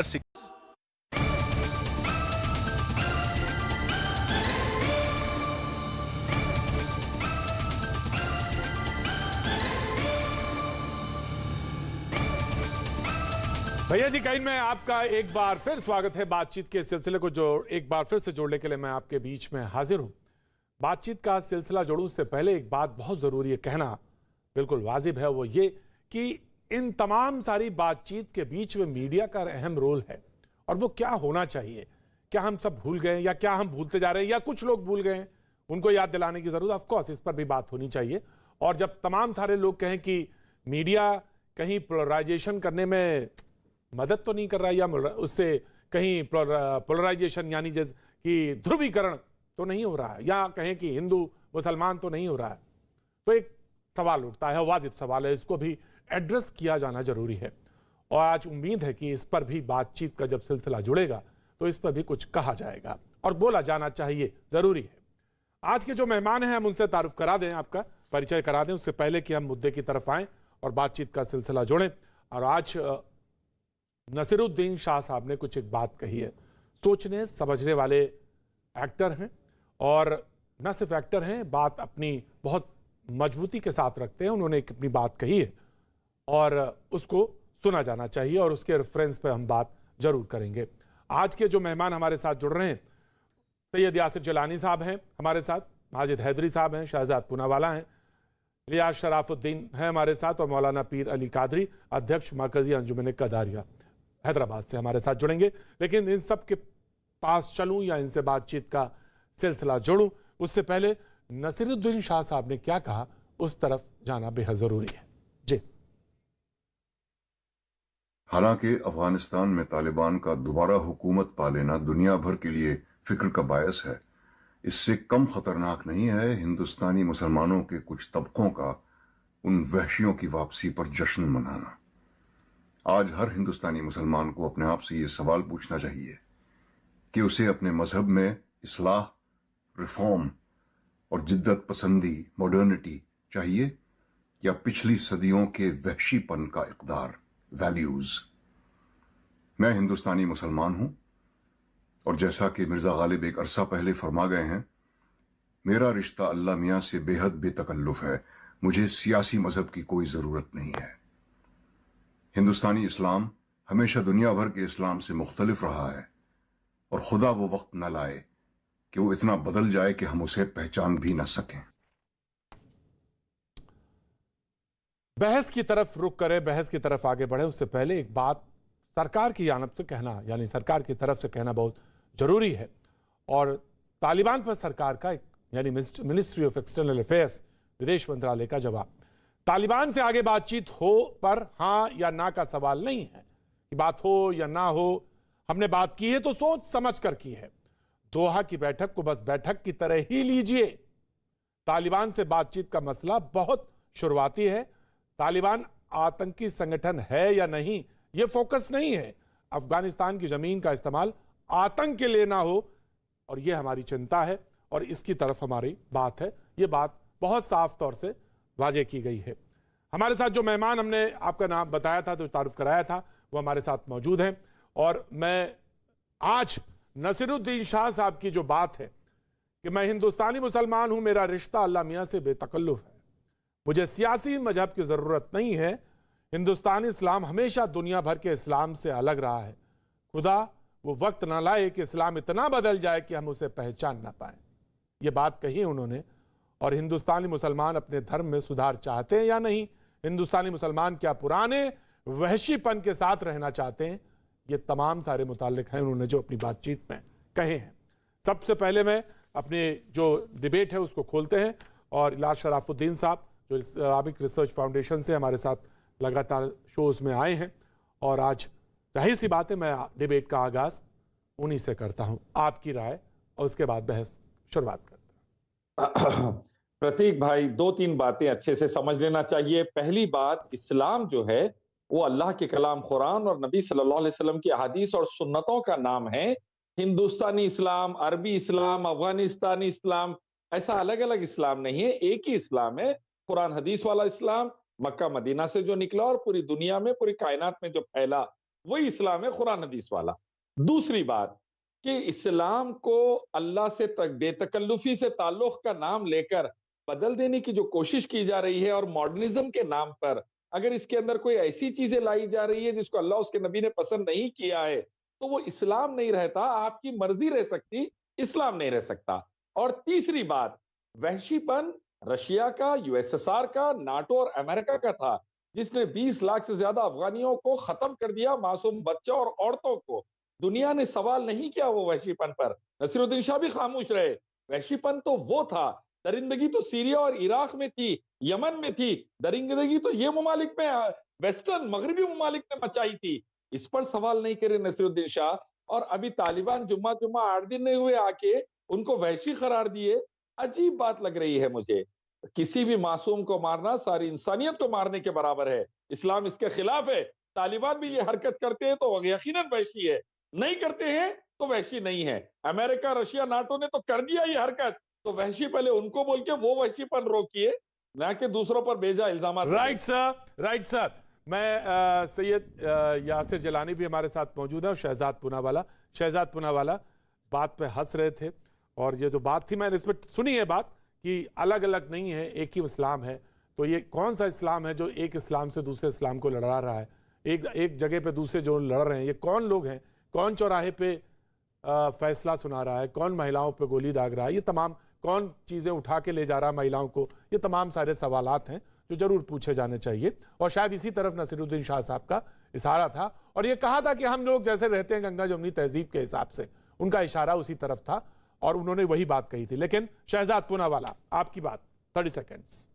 भैया जी कहीं में आपका एक बार फिर स्वागत है। बातचीत के सिलसिले को एक बार फिर से जोड़ने के लिए मैं आपके बीच में हाजिर हूं। बातचीत का सिलसिला जोड़ूं उससे पहले एक बात बहुत जरूरी है कहना, बिल्कुल वाजिब है, वो ये कि इन तमाम सारी बातचीत के बीच में मीडिया का अहम रोल है और वो क्या होना चाहिए। क्या हम सब भूल गए या क्या हम भूलते जा रहे हैं या कुछ लोग भूल गए हैं, उनको याद दिलाने की जरूरत, ऑफकोर्स इस पर भी बात होनी चाहिए। और जब तमाम सारे लोग कहें कि मीडिया कहीं पोलराइजेशन करने में मदद तो नहीं कर रहा है या उससे कहीं पोलराइजेशन यानी जैसे कि ध्रुवीकरण तो नहीं हो रहा है, या कहें कि हिंदू मुसलमान तो नहीं हो रहा है, तो एक सवाल उठता है, वाजिब सवाल है, इसको भी एड्रेस किया जाना जरूरी है। और आज उम्मीद है कि इस पर भी बातचीत का जब सिलसिला जुड़ेगा तो इस पर भी कुछ कहा जाएगा और बोला जाना चाहिए, जरूरी है। आज के जो मेहमान हैं हम उनसे तारुफ करा दें, आपका परिचय करा दें उससे पहले कि हम मुद्दे की तरफ आएं और बातचीत का सिलसिला जोड़ें। और आज नसीरुद्दीन शाह साहब ने कुछ एक बात कही है। सोचने समझने वाले एक्टर हैं और न सिर्फ एक्टर हैं, बात अपनी बहुत मजबूती के साथ रखते हैं। उन्होंने एक अपनी बात कही है और उसको सुना जाना चाहिए और उसके रेफरेंस पे हम बात जरूर करेंगे। आज के जो मेहमान हमारे साथ जुड़ रहे हैं, सैयद यासिर जिलानी साहब हैं हमारे साथ, माजिद हैदरी साहब हैं, शहजाद पूनावाला हैं, रियाज शराफुद्दीन हैं हमारे साथ और मौलाना पीर अली कादरी, अध्यक्ष मरकजी अंजुमन कदारिया हैदराबाद से हमारे साथ जुड़ेंगे। लेकिन इन सब के पास चलूं या इनसे बातचीत का सिलसिला जोड़ूं उससे पहले नसीरुद्दीन शाह साहब ने क्या कहा उस तरफ जाना बेहद जरूरी है। जी, हालांकि अफगानिस्तान में तालिबान का दोबारा हुकूमत पा लेना दुनिया भर के लिए फिक्र का बायस है, इससे कम खतरनाक नहीं है हिंदुस्तानी मुसलमानों के कुछ तबकों का उन वहशियों की वापसी पर जश्न मनाना। आज हर हिंदुस्तानी मुसलमान को अपने आप से ये सवाल पूछना चाहिए कि उसे अपने मजहब में इस्लाह, रिफॉर्म और जिद्दत पसंदी, मॉडर्निटी चाहिए या पिछली सदियों के वहशीपन का इक़दार, वैल्यूज। मैं हिंदुस्तानी मुसलमान हूं और जैसा कि मिर्जा गालिब एक अरसा पहले फरमा गए हैं, मेरा रिश्ता अल्लाह मियां से बेहद बेतकल्लुफ है। मुझे सियासी मजहब की कोई जरूरत नहीं है। हिंदुस्तानी इस्लाम हमेशा दुनिया भर के इस्लाम से मुख्तलिफ रहा है और खुदा वो वक्त न लाए कि वो इतना बदल जाए कि हम उसे पहचान भी न सकें। बहस की तरफ रुख करें, बहस की तरफ आगे बढ़े उससे पहले एक बात सरकार की जानिब से कहना, यानी सरकार की तरफ से कहना बहुत जरूरी है। और तालिबान पर सरकार का यानी मिनिस्ट्री ऑफ एक्सटर्नल अफेयर्स, विदेश मंत्रालय का जवाब, तालिबान से आगे बातचीत हो पर हां या ना का सवाल नहीं है कि बात हो या ना हो। हमने बात की है तो सोच समझ कर की है। दोहा की बैठक को बस बैठक की तरह ही लीजिए। तालिबान से बातचीत का मसला बहुत शुरुआती है। तालिबान आतंकी संगठन है या नहीं, यह फोकस नहीं है। अफगानिस्तान की जमीन का इस्तेमाल आतंक के लिए ना हो और यह हमारी चिंता है और इसकी तरफ हमारी बात है। यह बात बहुत साफ तौर से वाजे की गई है। हमारे साथ जो मेहमान हमने आपका नाम बताया था, तो तारुफ कराया था, वो हमारे साथ मौजूद हैं। और मैं आज नसीरुद्दीन शाह साहब की जो बात है कि मैं हिंदुस्तानी मुसलमान हूं, मेरा रिश्ता अल्लाह मियां से बेतकल्लुफ है, मुझे सियासी मजहब की जरूरत नहीं है, हिंदुस्तानी इस्लाम हमेशा दुनिया भर के इस्लाम से अलग रहा है, खुदा वो वक्त ना लाए कि इस्लाम इतना बदल जाए कि हम उसे पहचान ना पाए। ये बात कही उन्होंने। और हिंदुस्तानी मुसलमान अपने धर्म में सुधार चाहते हैं या नहीं, हिंदुस्तानी मुसलमान क्या पुराने वहशीपन के साथ रहना चाहते हैं, ये तमाम सारे मुताल्लिक हैं उन्होंने जो अपनी बातचीत में कहे हैं। सबसे पहले मैं अपने जो डिबेट है उसको खोलते हैं और इलाज शराफुद्दीन साहब जो इस्लामिक रिसर्च फाउंडेशन से हमारे साथ लगातार शोज में आए हैं और आज जाहिर सी बात है मैं डिबेट का आगाज उन्हीं से करता हूं। आपकी राय और उसके बाद बहस शुरुआत करते हैं। प्रतीक भाई, दो तीन बातें अच्छे से समझ लेना चाहिए। पहली बात, इस्लाम जो है वो अल्लाह के कलाम कुरान और नबी सल्लल्लाहु अलैहि वसल्लम की हदीस और सुन्नतों का नाम है। हिंदुस्तानी इस्लाम, अरबी इस्लाम, अफगानिस्तानी इस्लाम, ऐसा अलग अलग इस्लाम नहीं है, एक ही इस्लाम है। कुरान हदीस वाला इस्लाम मक्का मदीना से जो निकला और पूरी दुनिया में, पूरी कायनात में जो फैला, वही इस्लाम है कुरान हदीस वाला। दूसरी बात कि इस्लाम को अल्लाह से बेतकल्लुफी से ताल्लुक का नाम लेकर बदल देने की जो कोशिश की जा रही है और मॉडर्निज्म के नाम पर अगर इसके अंदर कोई ऐसी चीजें लाई जा रही है जिसको अल्लाह उसके नबी ने पसंद नहीं किया है, तो वो इस्लाम नहीं रहता। आपकी मर्जी रह सकती, इस्लाम नहीं रह सकता। और तीसरी बात, वहशीपन रशिया का, यूएसएसआर का, नाटो और अमेरिका का था, जिसने 20 लाख से ज्यादा अफगानियों को खत्म कर दिया, मासूम बच्चों और औरतों को। दुनिया ने सवाल नहीं किया वो वहशीपन पर। नसीरुद्दीन शाह भी खामोश रहे। वहशीपन तो वो था, दरिंदगी तो सीरिया और इराक में थी, यमन में थी, दरिंदगी तो ये ममालिक में, वेस्टर्न मगरबी ममालिक ने मचाई थी। इस पर सवाल नहीं करे नसीरुद्दीन शाह, और अभी तालिबान जुम्मा जुम्मा 8 दिन नहीं हुए आके उनको वहशी करार दिए। अजीब बात लग रही है मुझे। किसी भी मासूम को मारना सारी इंसानियत को मारने के बराबर है। इस्लाम इसके खिलाफ है। तालिबान भी ये हरकत करते हैं तो यकीनन वहशी है, नहीं करते हैं तो वहशी नहीं है। अमेरिका, रशिया, नाटो ने तो कर दिया ये हरकत, तो वहशी पहले उनको बोल के वो वहशीपन रोकिए, ना कि दूसरों पर बेजा इल्जाम। Right sir, right sir. मैं सैयद यासिर जिलानी भी हमारे साथ मौजूद है और शहजाद पूनावाला। शहजाद पूनावाला बात पे हंस रहे थे, और ये जो बात थी मैंने इस पर सुनी है बात कि अलग अलग नहीं है, एक ही इस्लाम है। तो ये कौन सा इस्लाम है जो एक इस्लाम से दूसरे इस्लाम को लड़ा रहा है? एक जगह पे दूसरे जो लड़ रहे हैं, ये कौन लोग हैं? कौन चौराहे पे फैसला सुना रहा है? कौन महिलाओं पे गोली दाग रहा है? ये तमाम कौन चीज़ें उठा के ले जा रहा है महिलाओं को? ये तमाम सारे सवालात हैं जो जरूर पूछे जाने चाहिए। और शायद इसी तरफ नसीरुद्दीन शाह साहब का इशारा था, और ये कहा था कि हम लोग जैसे रहते हैं गंगा जमुनी तहजीब के हिसाब से, उनका इशारा उसी तरफ था और उन्होंने वही बात कही थी। लेकिन शहजाद पूनावाला, आपकी बात 30 सेकेंड्स।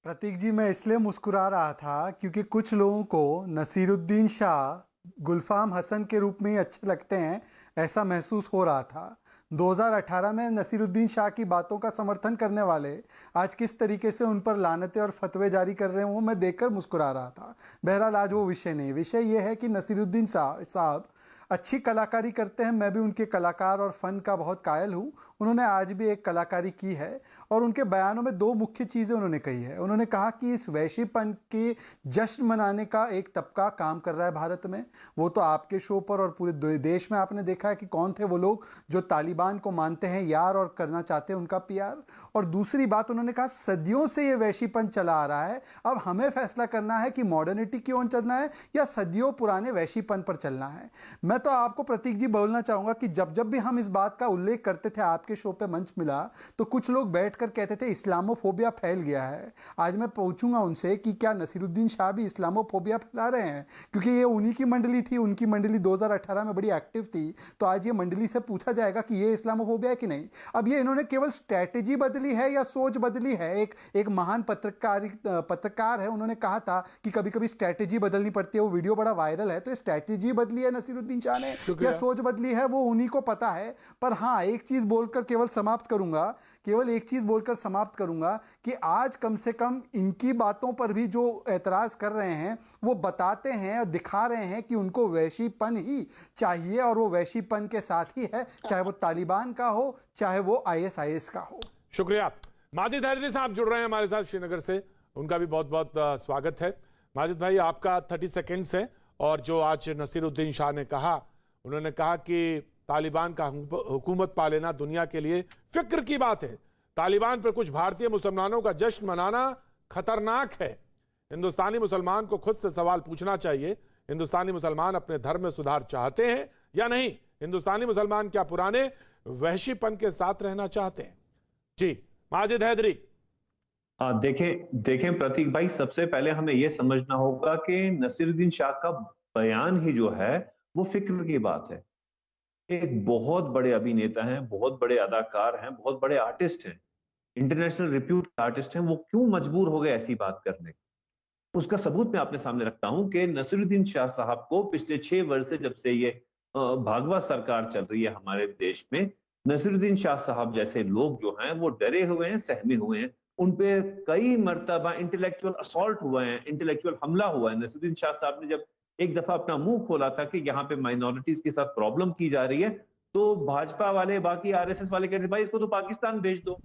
प्रतीक जी, मैं इसलिए मुस्कुरा रहा था क्योंकि कुछ लोगों को नसीरुद्दीन शाह गुलफाम हसन के रूप में ही अच्छे लगते हैं, ऐसा महसूस हो रहा था। 2018 में नसीरुद्दीन शाह की बातों का समर्थन करने वाले आज किस तरीके से उन पर लानतें और फतवे जारी कर रहे हैं, वो मैं देखकर मुस्कुरा रहा था। बहरहाल आज वो विषय नहीं, विषय ये है कि नसीरुद्दीन साहब अच्छी कलाकारी करते हैं। मैं भी उनके कलाकार और फ़न का बहुत कायल हूँ। उन्होंने आज भी एक कलाकारी की है, और उनके बयानों में 2 मुख्य चीज़ें उन्होंने कही है। उन्होंने कहा कि इस वैश्वीपन के जश्न मनाने का एक तबका काम कर रहा है भारत में। वो तो आपके शो पर और पूरे देश में आपने देखा है कि कौन थे वो लोग जो तालिबान को मानते हैं यार और करना चाहते हैं उनका पीआर। और दूसरी बात उन्होंने कहा, सदियों से ये वैश्वीपन चला आ रहा है, अब हमें फैसला करना है कि मॉडर्निटी की ओर चलना है या सदियों पुराने वैश्वीपन पर चलना है। मैं तो आपको प्रतीक जी बोलना चाहूंगा कि जब जब भी हम इस बात का उल्लेख करते थे, आपके शो पे मंच मिला, तो कुछ लोग बैठकर कहते थे इस्लामोफोबिया फैल गया है। आज मैं पूछूंगा उनसे कि क्या नसीरुद्दीन शाह भी इस्लामोफोबिया फैला रहे हैं? क्योंकि ये उन्हीं की मंडली थी, उनकी मंडली 2018 में बड़ी एक्टिव थी, तो आज ये मंडली से पूछा जाएगा कि ये इस्लामोफोबिया है कि नहीं। अब ये इन्होंने केवल स्ट्रैटेजी बदली है या सोच बदली है? एक महान पत्रकार है, उन्होंने कहा था कि कभी कभी स्ट्रैटेजी बदलनी पड़ती है। वो वीडियो बड़ा वायरल है। तो स्ट्रैटेजी बदली है नसीरुद्दीन शाह ने या सोच बदली है, वो उन्हीं को पता है। पर हाँ, एक चीज बोलकर केवल एक चीज बोलकर समाप्त करूंगा कि आज कम से कम इनकी बातों पर भी जो एतराज कर रहे हैं वो बताते हैं और दिखा रहे हैं कि उनको वैशीपन ही चाहिए, और वो वैशीपन के साथ ही है, चाहे वो तालिबान का हो चाहे वो ISIS का हो। शुक्रिया। माजिद हैदरी साहब जुड़ रहे हैं हमारे साथ श्रीनगर से, उनका भी बहुत बहुत स्वागत है। माजिद भाई, आपका 30 सेकेंड्स है। और जो आज नसीरुद्दीन शाह ने कहा, उन्होंने कहा कि तालिबान का हुकूमत पा लेना दुनिया के लिए फिक्र की बात है। तालिबान पर कुछ भारतीय मुसलमानों का जश्न मनाना खतरनाक है। हिंदुस्तानी मुसलमान को खुद से सवाल पूछना चाहिए, हिंदुस्तानी मुसलमान अपने धर्म में सुधार चाहते हैं या नहीं? हिंदुस्तानी मुसलमान क्या पुराने वहशीपन के साथ रहना चाहते हैं? जी माजिद हैदरी। देखें प्रतीक भाई, सबसे पहले हमें यह समझना होगा कि नसीरुद्दीन शाह का बयान ही जो है वो फिक्र की बात है। एक बहुत बड़े अभिनेता हैं, बहुत बड़े अदाकार हैं, बहुत बड़े आर्टिस्ट हैं, इंटरनेशनल रिप्यूट आर्टिस्ट हैं। वो क्यों मजबूर हो गए ऐसी बात करने? उसका सबूत मैं आपने सामने रखता हूं कि नसीरुद्दीन शाह साहब को पिछले 6 वर्ष से, जब से ये भागवत सरकार चल रही है हमारे देश में, नसीरुद्दीन शाह साहब जैसे लोग जो हैं वो डरे हुए हैं, सहमे हुए हैं। उन पे कई मर्तबा इंटेलेक्चुअल असॉल्ट हुआ है, इंटेलेक्चुअल हमला हुआ है। नसीरुद्दीन शाह साहब ने जब एक दफा अपना मुंह खोला था कि यहाँ पे माइनॉरिटीज के साथ प्रॉब्लम की जा रही है, तो भाजपा वाले, बाकी RSS वाले कहते भाई इसको तो पाकिस्तान भेज दो।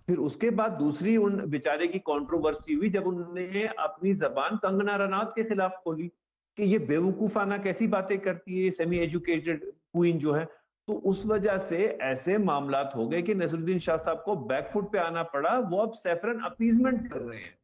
फिर उसके बाद दूसरी उन बेचारे की कंट्रोवर्सी हुई जब उन्होंने अपनी जबान कंगना रनौत के खिलाफ खोली कि ये बेवकूफाना कैसी बातें करती है, सेमी एजुकेटेड क्वीन जो है। तो उस वजह से ऐसे मामलात हो गए कि नसरुद्दीन शाह साहब को बैकफुट पे आना पड़ा। वो अब सैफरन अपीजमेंट कर रहे हैं,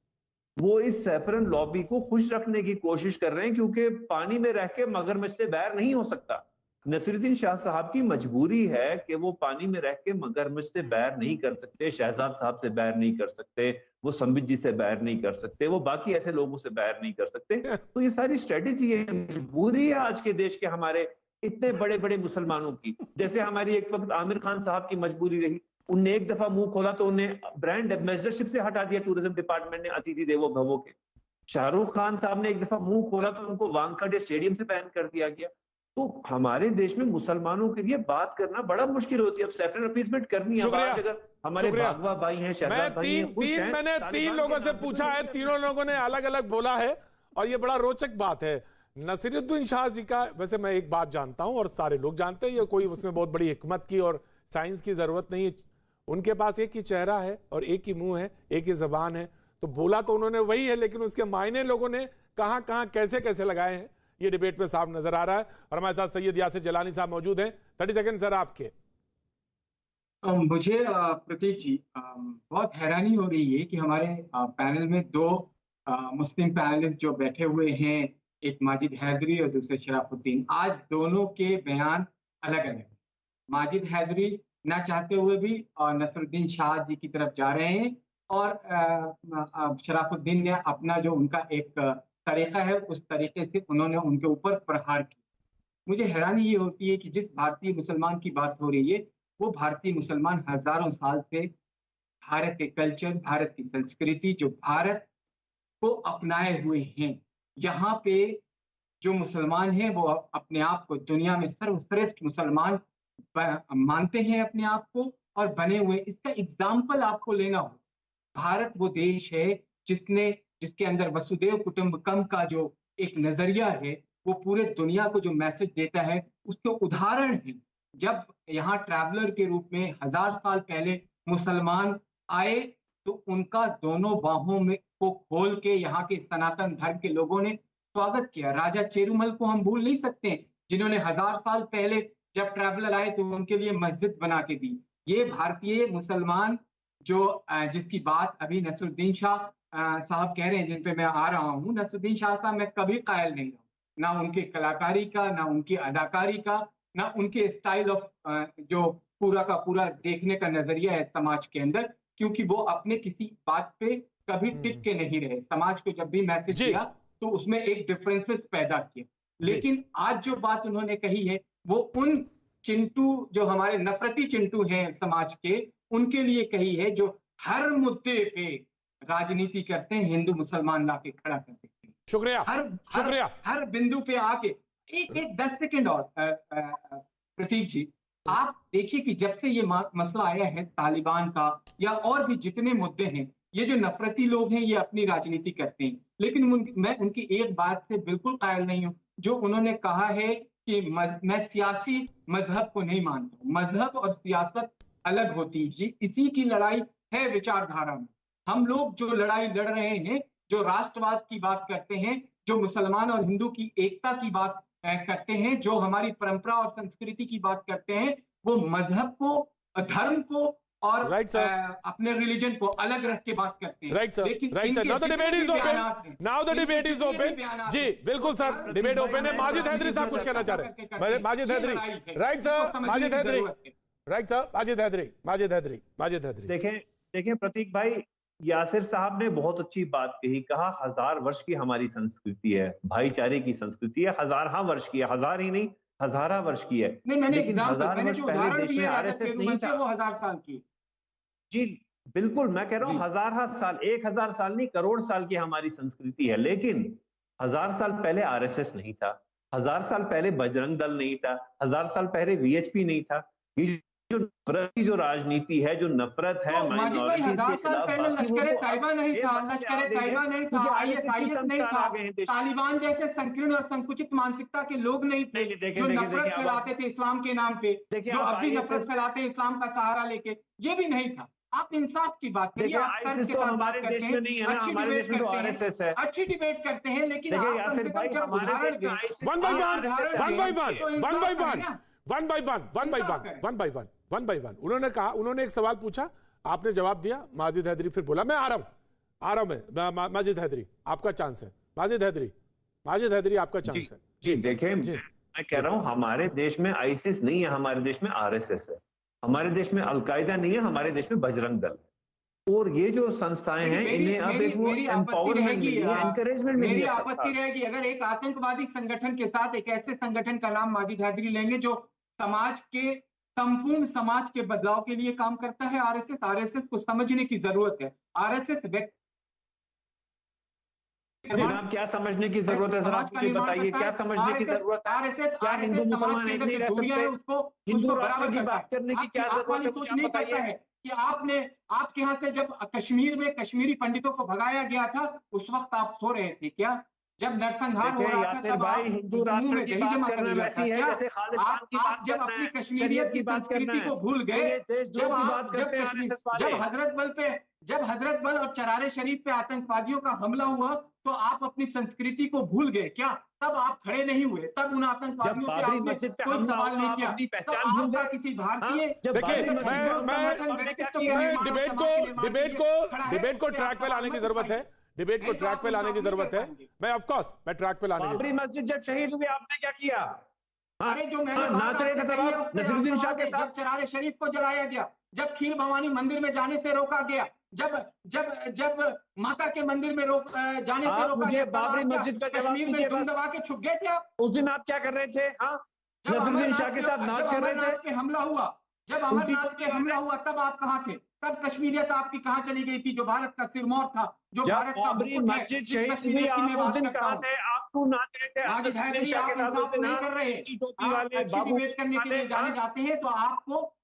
वो इस सैफरन लॉबी को खुश रखने की कोशिश कर रहे हैं, क्योंकि पानी में रह के मगरमच्छ से बैर नहीं हो सकता। नसीरुद्दीन शाह साहब की मजबूरी है कि वो पानी में रह के मगरमच्छ से बैर नहीं कर सकते, शहजाद साहब से बैर नहीं कर सकते, वो संबित जी से बैर नहीं कर सकते, वो बाकी ऐसे लोगों से बैर नहीं कर सकते। तो ये सारी स्ट्रेटेजी है, मजबूरी है आज के देश के हमारे इतने बड़े बड़े मुसलमानों की। जैसे हमारी एक वक्त आमिर खान साहब की मजबूरी रही, उनने एक दफा मुंह खोला तो उन्हें ब्रांड एम्बेसडरशिप से हटा दिया टूरिज्म डिपार्टमेंट ने अतिथि देवो भवो के। शाहरुख खान साहब ने एक दफा मुंह खोला तो उनको वानखेड़े स्टेडियम से बैन कर दिया गया। तो हमारे देश में मुसलमानों के लिए बात करना बड़ा मुश्किल होती है। अब सैफरन अपीसमेंट करनी है, शुक्रिया, अगर हमारे शुक्रिया। भागवा भाई हैं, शहजाद भाई हैं, खुश हैं, मैंने तालिबान तीन के लोगों से नाम पे पूछा तो है, तीनों लोगों ने अलग अलग बोला है और ये बड़ा रोचक बात है। नसीरुद्दीन शाह जी का वैसे मैं एक बात जानता हूं और सारे लोग जानते हैं, ये कोई उसमें बहुत बड़ी हिकमत की और साइंस की जरूरत नहीं है। उनके पास एक ही चेहरा है और एक ही मुंह है, एक ही जबान है। तो बोला तो उन्होंने वही है, लेकिन उसके मायने लोगों ने कहां कहां कैसे कैसे लगाए हैं, ये डिबेट में साफ नजर आ रहा है। और हमारे साथ सैयद यासिर जलानी साहब मौजूद हैं। 30 सेकंड सर आपके। मुझे प्रतीक जी बहुत हैरानी हो रही है कि हमारे पैनल में दो मुस्लिम पैनलिस्ट जो बैठे हुए हैं, एक माजिद हैदरी और दूसरे शराफुद्दीन, आज दोनों के बयान अलग अलग हैं। माजिद हैदरी ना चाहते हुए भी नसरुद्दीन शाह जी की तरफ जा रहे हैं और शराफुद्दीन ने अपना जो उनका एक तरीका है उस तरीके से उन्होंने उनके ऊपर प्रहार किया। मुझे हैरानी ये होती है कि जिस भारतीय मुसलमान की बात हो रही है, वो भारतीय मुसलमान हजारों साल से भारत के कल्चर, भारत की संस्कृति, जो भारत को अपनाए हुए हैं, यहाँ पे जो मुसलमान हैं वो अपने आप को दुनिया में सर्वश्रेष्ठ मुसलमान मानते हैं अपने आप को और बने हुए। इसका एग्जाम्पल आपको लेना हो, भारत वो देश है जिसके अंदर वसुदेव कुटुंबकम का जो एक नजरिया है, वो पूरे दुनिया को जो मैसेज देता है, उसके उदाहरण है। जब यहाँ ट्रैवलर के रूप में 1000 साल पहले मुसलमान आए तो उनका दोनों बाहों में को खोल के यहाँ के सनातन धर्म के लोगों ने स्वागत किया। राजा चेरुमल को हम भूल नहीं सकते, जिन्होंने 1000 साल पहले जब ट्रैवलर आए तो उनके लिए मस्जिद बना के दी। ये भारतीय मुसलमान जो जिसकी बात अभी नसरुद्दीन शाह साहब कह रहे हैं, जिन पे मैं आ रहा हूँ, नसरुद्दीन शाह साहब मैं कभी कायल नहीं रहा, ना उनके कलाकारी का, ना उनकी अदाकारी का, ना उनके स्टाइल ऑफ जो पूरा का पूरा देखने का नजरिया है समाज के अंदर, क्योंकि वो अपने किसी बात पे कभी टिक के नहीं रहे। समाज को जब भी मैसेज दिया तो उसमें एक डिफरेंसेस पैदा किए। लेकिन आज जो बात उन्होंने कही है वो उन चिंटू जो हमारे नफरती चिंटू हैं समाज के, उनके लिए कही है, जो हर मुद्दे पे राजनीति करते हैं, हिंदू मुसलमान लाके खड़ा कर देते हैं। शुक्रिया, शुक्रिया। हर बिंदु पे आके एक 10 सेकेंड और प्रतीक जी, आप देखिए कि जब से ये मसला आया है तालिबान का या और भी जितने मुद्दे हैं, ये जो नफरती लोग हैं ये अपनी राजनीति करते हैं। लेकिन मैं उनकी एक बात से बिल्कुल कायल नहीं हूं, जो उन्होंने कहा है कि मैं सियासी मजहब को नहीं मानता हूं। मजहब और सियासत अलग होती है जी, इसी की लड़ाई है विचारधारा में। हम लोग जो लड़ाई लड़ रहे हैं, जो राष्ट्रवाद की बात करते हैं, जो मुसलमान और हिंदू की एकता की बात करते हैं, जो हमारी परंपरा और संस्कृति की बात करते हैं, वो मजहब को, धर्म को और अपने रिलीजन को अलग रख के बात करते हैं। Right sir, right sir. Now the debate is open, now the debate is open. जी बिल्कुल सर, डिबेट ओपन है। माजिद हैदरी साहब कुछ कहना चाह रहे हैं। Majid Haidari, right sir, Majid Haidari, right sir, Majid Haidari, Majid Haidari, Majid Haidari. देखें प्रतीक भाई, यासिर साहब ने बहुत अच्छी बात कही, कहा 1000 वर्ष की हमारी संस्कृति है, भाईचारे की संस्कृति है, 1000 वर्ष की है, 1000 ही नहीं 1000 वर्ष की है। लेकिन 1000 वर्ष पहले देश में आरएसएस नहीं था, वो 1000 साल की। जी बिल्कुल, मैं कह रहा हूँ 1000 साल, 1000 साल नहीं, करोड़ साल की हमारी संस्कृति है। लेकिन 1000 साल पहले आरएसएस नहीं था, 1000 साल पहले बजरंग दल नहीं था, 1000 साल पहले वीएचपी नहीं था। ये जो नफरत की जो राजनीति है, जो नफरत है माइनॉरिटीज के खिलाफ, लश्कर तैयबा नहीं था, लश्कर तैयबा नहीं था, आईएसआईएस नहीं था, तालिबान जैसे संकीर्ण और संकुचित मानसिकता के लोग नहीं थे जो नफरत फैलाते थे इस्लाम के नाम पे, जो अब भी नफरत फैलाते हैं इस्लाम का सहारा लेके, ये भी नहीं था। आप इंसाफ की बात करिए। देखिए, आप तर्क आईसिस के तो साथ हमारे बात करते देश हैं, में नहीं है ना, अच्छी हमारे डिबेट देश में तो करते हैं, आरएसएस है। अच्छी डिबेट करते हैं, लेकिन देखिए आप कम यासिर से कम भाई, जब हमारे उदाहरण देश में दें, आईसिस वन बाय वन, उदाहरण वन बाय दें, वन, तो वन इंसाफ बाय करें वन, ना। One by one, one by इंसाफ वन, करें। One by one, one by one. उन्होंने कहा, उन्होंने एक सवाल पूछा, आपने जवाब दिया। माजिद हैदरी फिर बोला मैं आ रहा हूं, आ रहा हूं मैं। माजिद हैदरी आपका चांस है। माजिद हैदरी, माजिद हैदरी आपका चांस है। जी देखिए, जी, मैं कह रहा हूं हमारे देश में आईसिस नहीं है, हमारे देश में आरएसएस है। हमारे देश में अलकायदा नहीं है, हमारे देश में बजरंग दल है। और ये जो संस्थाएं हैं, इन्हें अब एक वो मेरी आपत्ति एम्पावरमेंट रहेगी, मिली है, एनकरेजमेंट मिली मेरी है आपत्ति सरकार। रहेगी अगर एक आतंकवादी संगठन के साथ एक ऐसे संगठन का नाम माजिद हैदरी लेंगे जो समाज के संपूर्ण समाज के बदलाव के लिए काम करता है। आरएसएस को समझने की जरूरत है। आरएसएस व्यक्ति जनाब, क्या समझने की जरूरत है सर? आप मुझे बताइए, क्या समझने की जरूरत है? आरएसएस क्या हिंदू मुसलमान एक नहीं रह सकते? उसको हिंदू उसको राष्ट्र बराबर की करता बात है। करने की आपकी क्या आप जरूरत वाली है? सोच मुझे आप नहीं करता बताइए। है कि आपके यहाँ से जब कश्मीर में कश्मीरी पंडितों को भगाया गया था, उस वक्त आप सो रहे थे क्या? जब नरसंहार हो देखिए रहा था यासिर तब भाई, आप हिंदू मुंह राष्ट्र में की दही बात जमा कर करना लिया था वैसी है क्या? जैसे खालिस्तान की आप बात जब करना अपनी है, कश्मीरियत शरीयत की की बात करना संस्कृति है। को भूल तो गए, ये देशद्रोह की बात करते हैं आरएसएस वाले। जब हजरत बल और चरारे शरीफ पे आतंकवादियों का हमला हुआ तो आप अपनी संस्कृति को भूल गए क्या? तब आप खड़े नहीं हुए, तब उन जब आतंकवादियों से बाबरी आपने मस्जिद पे कोई हमला सवाल हुआ, नहीं आप किया। अपनी तो पहचान भूल आपका गए? किसी हाँ? भारतीय जब देखिए, बाबरी मस्जिद पे हमला हुआ तो आपने क्या किया? डिबेट को ट्रैक पे लाने की जरूरत है। डिबेट को ट्रैक पे लाने की जरूरत है। मैं ऑफ कोर्स मैं ट्रैक पे लाने की बाबरी मस्जिद जब शहीद हुए, आपने क्या किया? हाँ? अरे जो मैंने हाँ, बात नाच रहे थे आपसे तब कही है, आप उसके नसीरुद्दीन शाह के जब साथ। चरारे शरीफ को जलाया गया, जब खीर भवानी मंदिर में जाने से रोका गया, जब जब जब माता के मंदिर में जाने से आप रोका मुझे गया, तब बाबरी आप क्या मस्जिद का जवाब कश्मीर में दीजिए दुम बस। दबा के छुप गए थे आप? उस दिन आप क्या कर रहे थे? हाँ, जब नसीरुद्दीन शाह के साथ नाच कर रहे अमरनाथ थे। पे हमला हुआ, जब उल्टी अमरनाथ टोपी पे हमला वाले। हुआ तब आप कहाँ थे? तब कश्मीरियत आपकी कहाँ चली गई थी? जो भारत का सिरमौर था, जो जब भारत का बाबरी मुकुट है, मस्जिद जिस शहीद हुई, कश्मीरियत की मैं आप उस बात दिन करता कहाँ हूँ। थे? आप क्यों नाच रहे थे माजिद नसीरुद्दीन हैदरी, शाह आप के साथ उस इंसाफ दिन? नहीं हाँ? कर रहे हैं। ऊंची टोपी आप वाले अच्छी बाबू डिबेट करने के वाले, लिए जाने हाँ? जाते हैं तो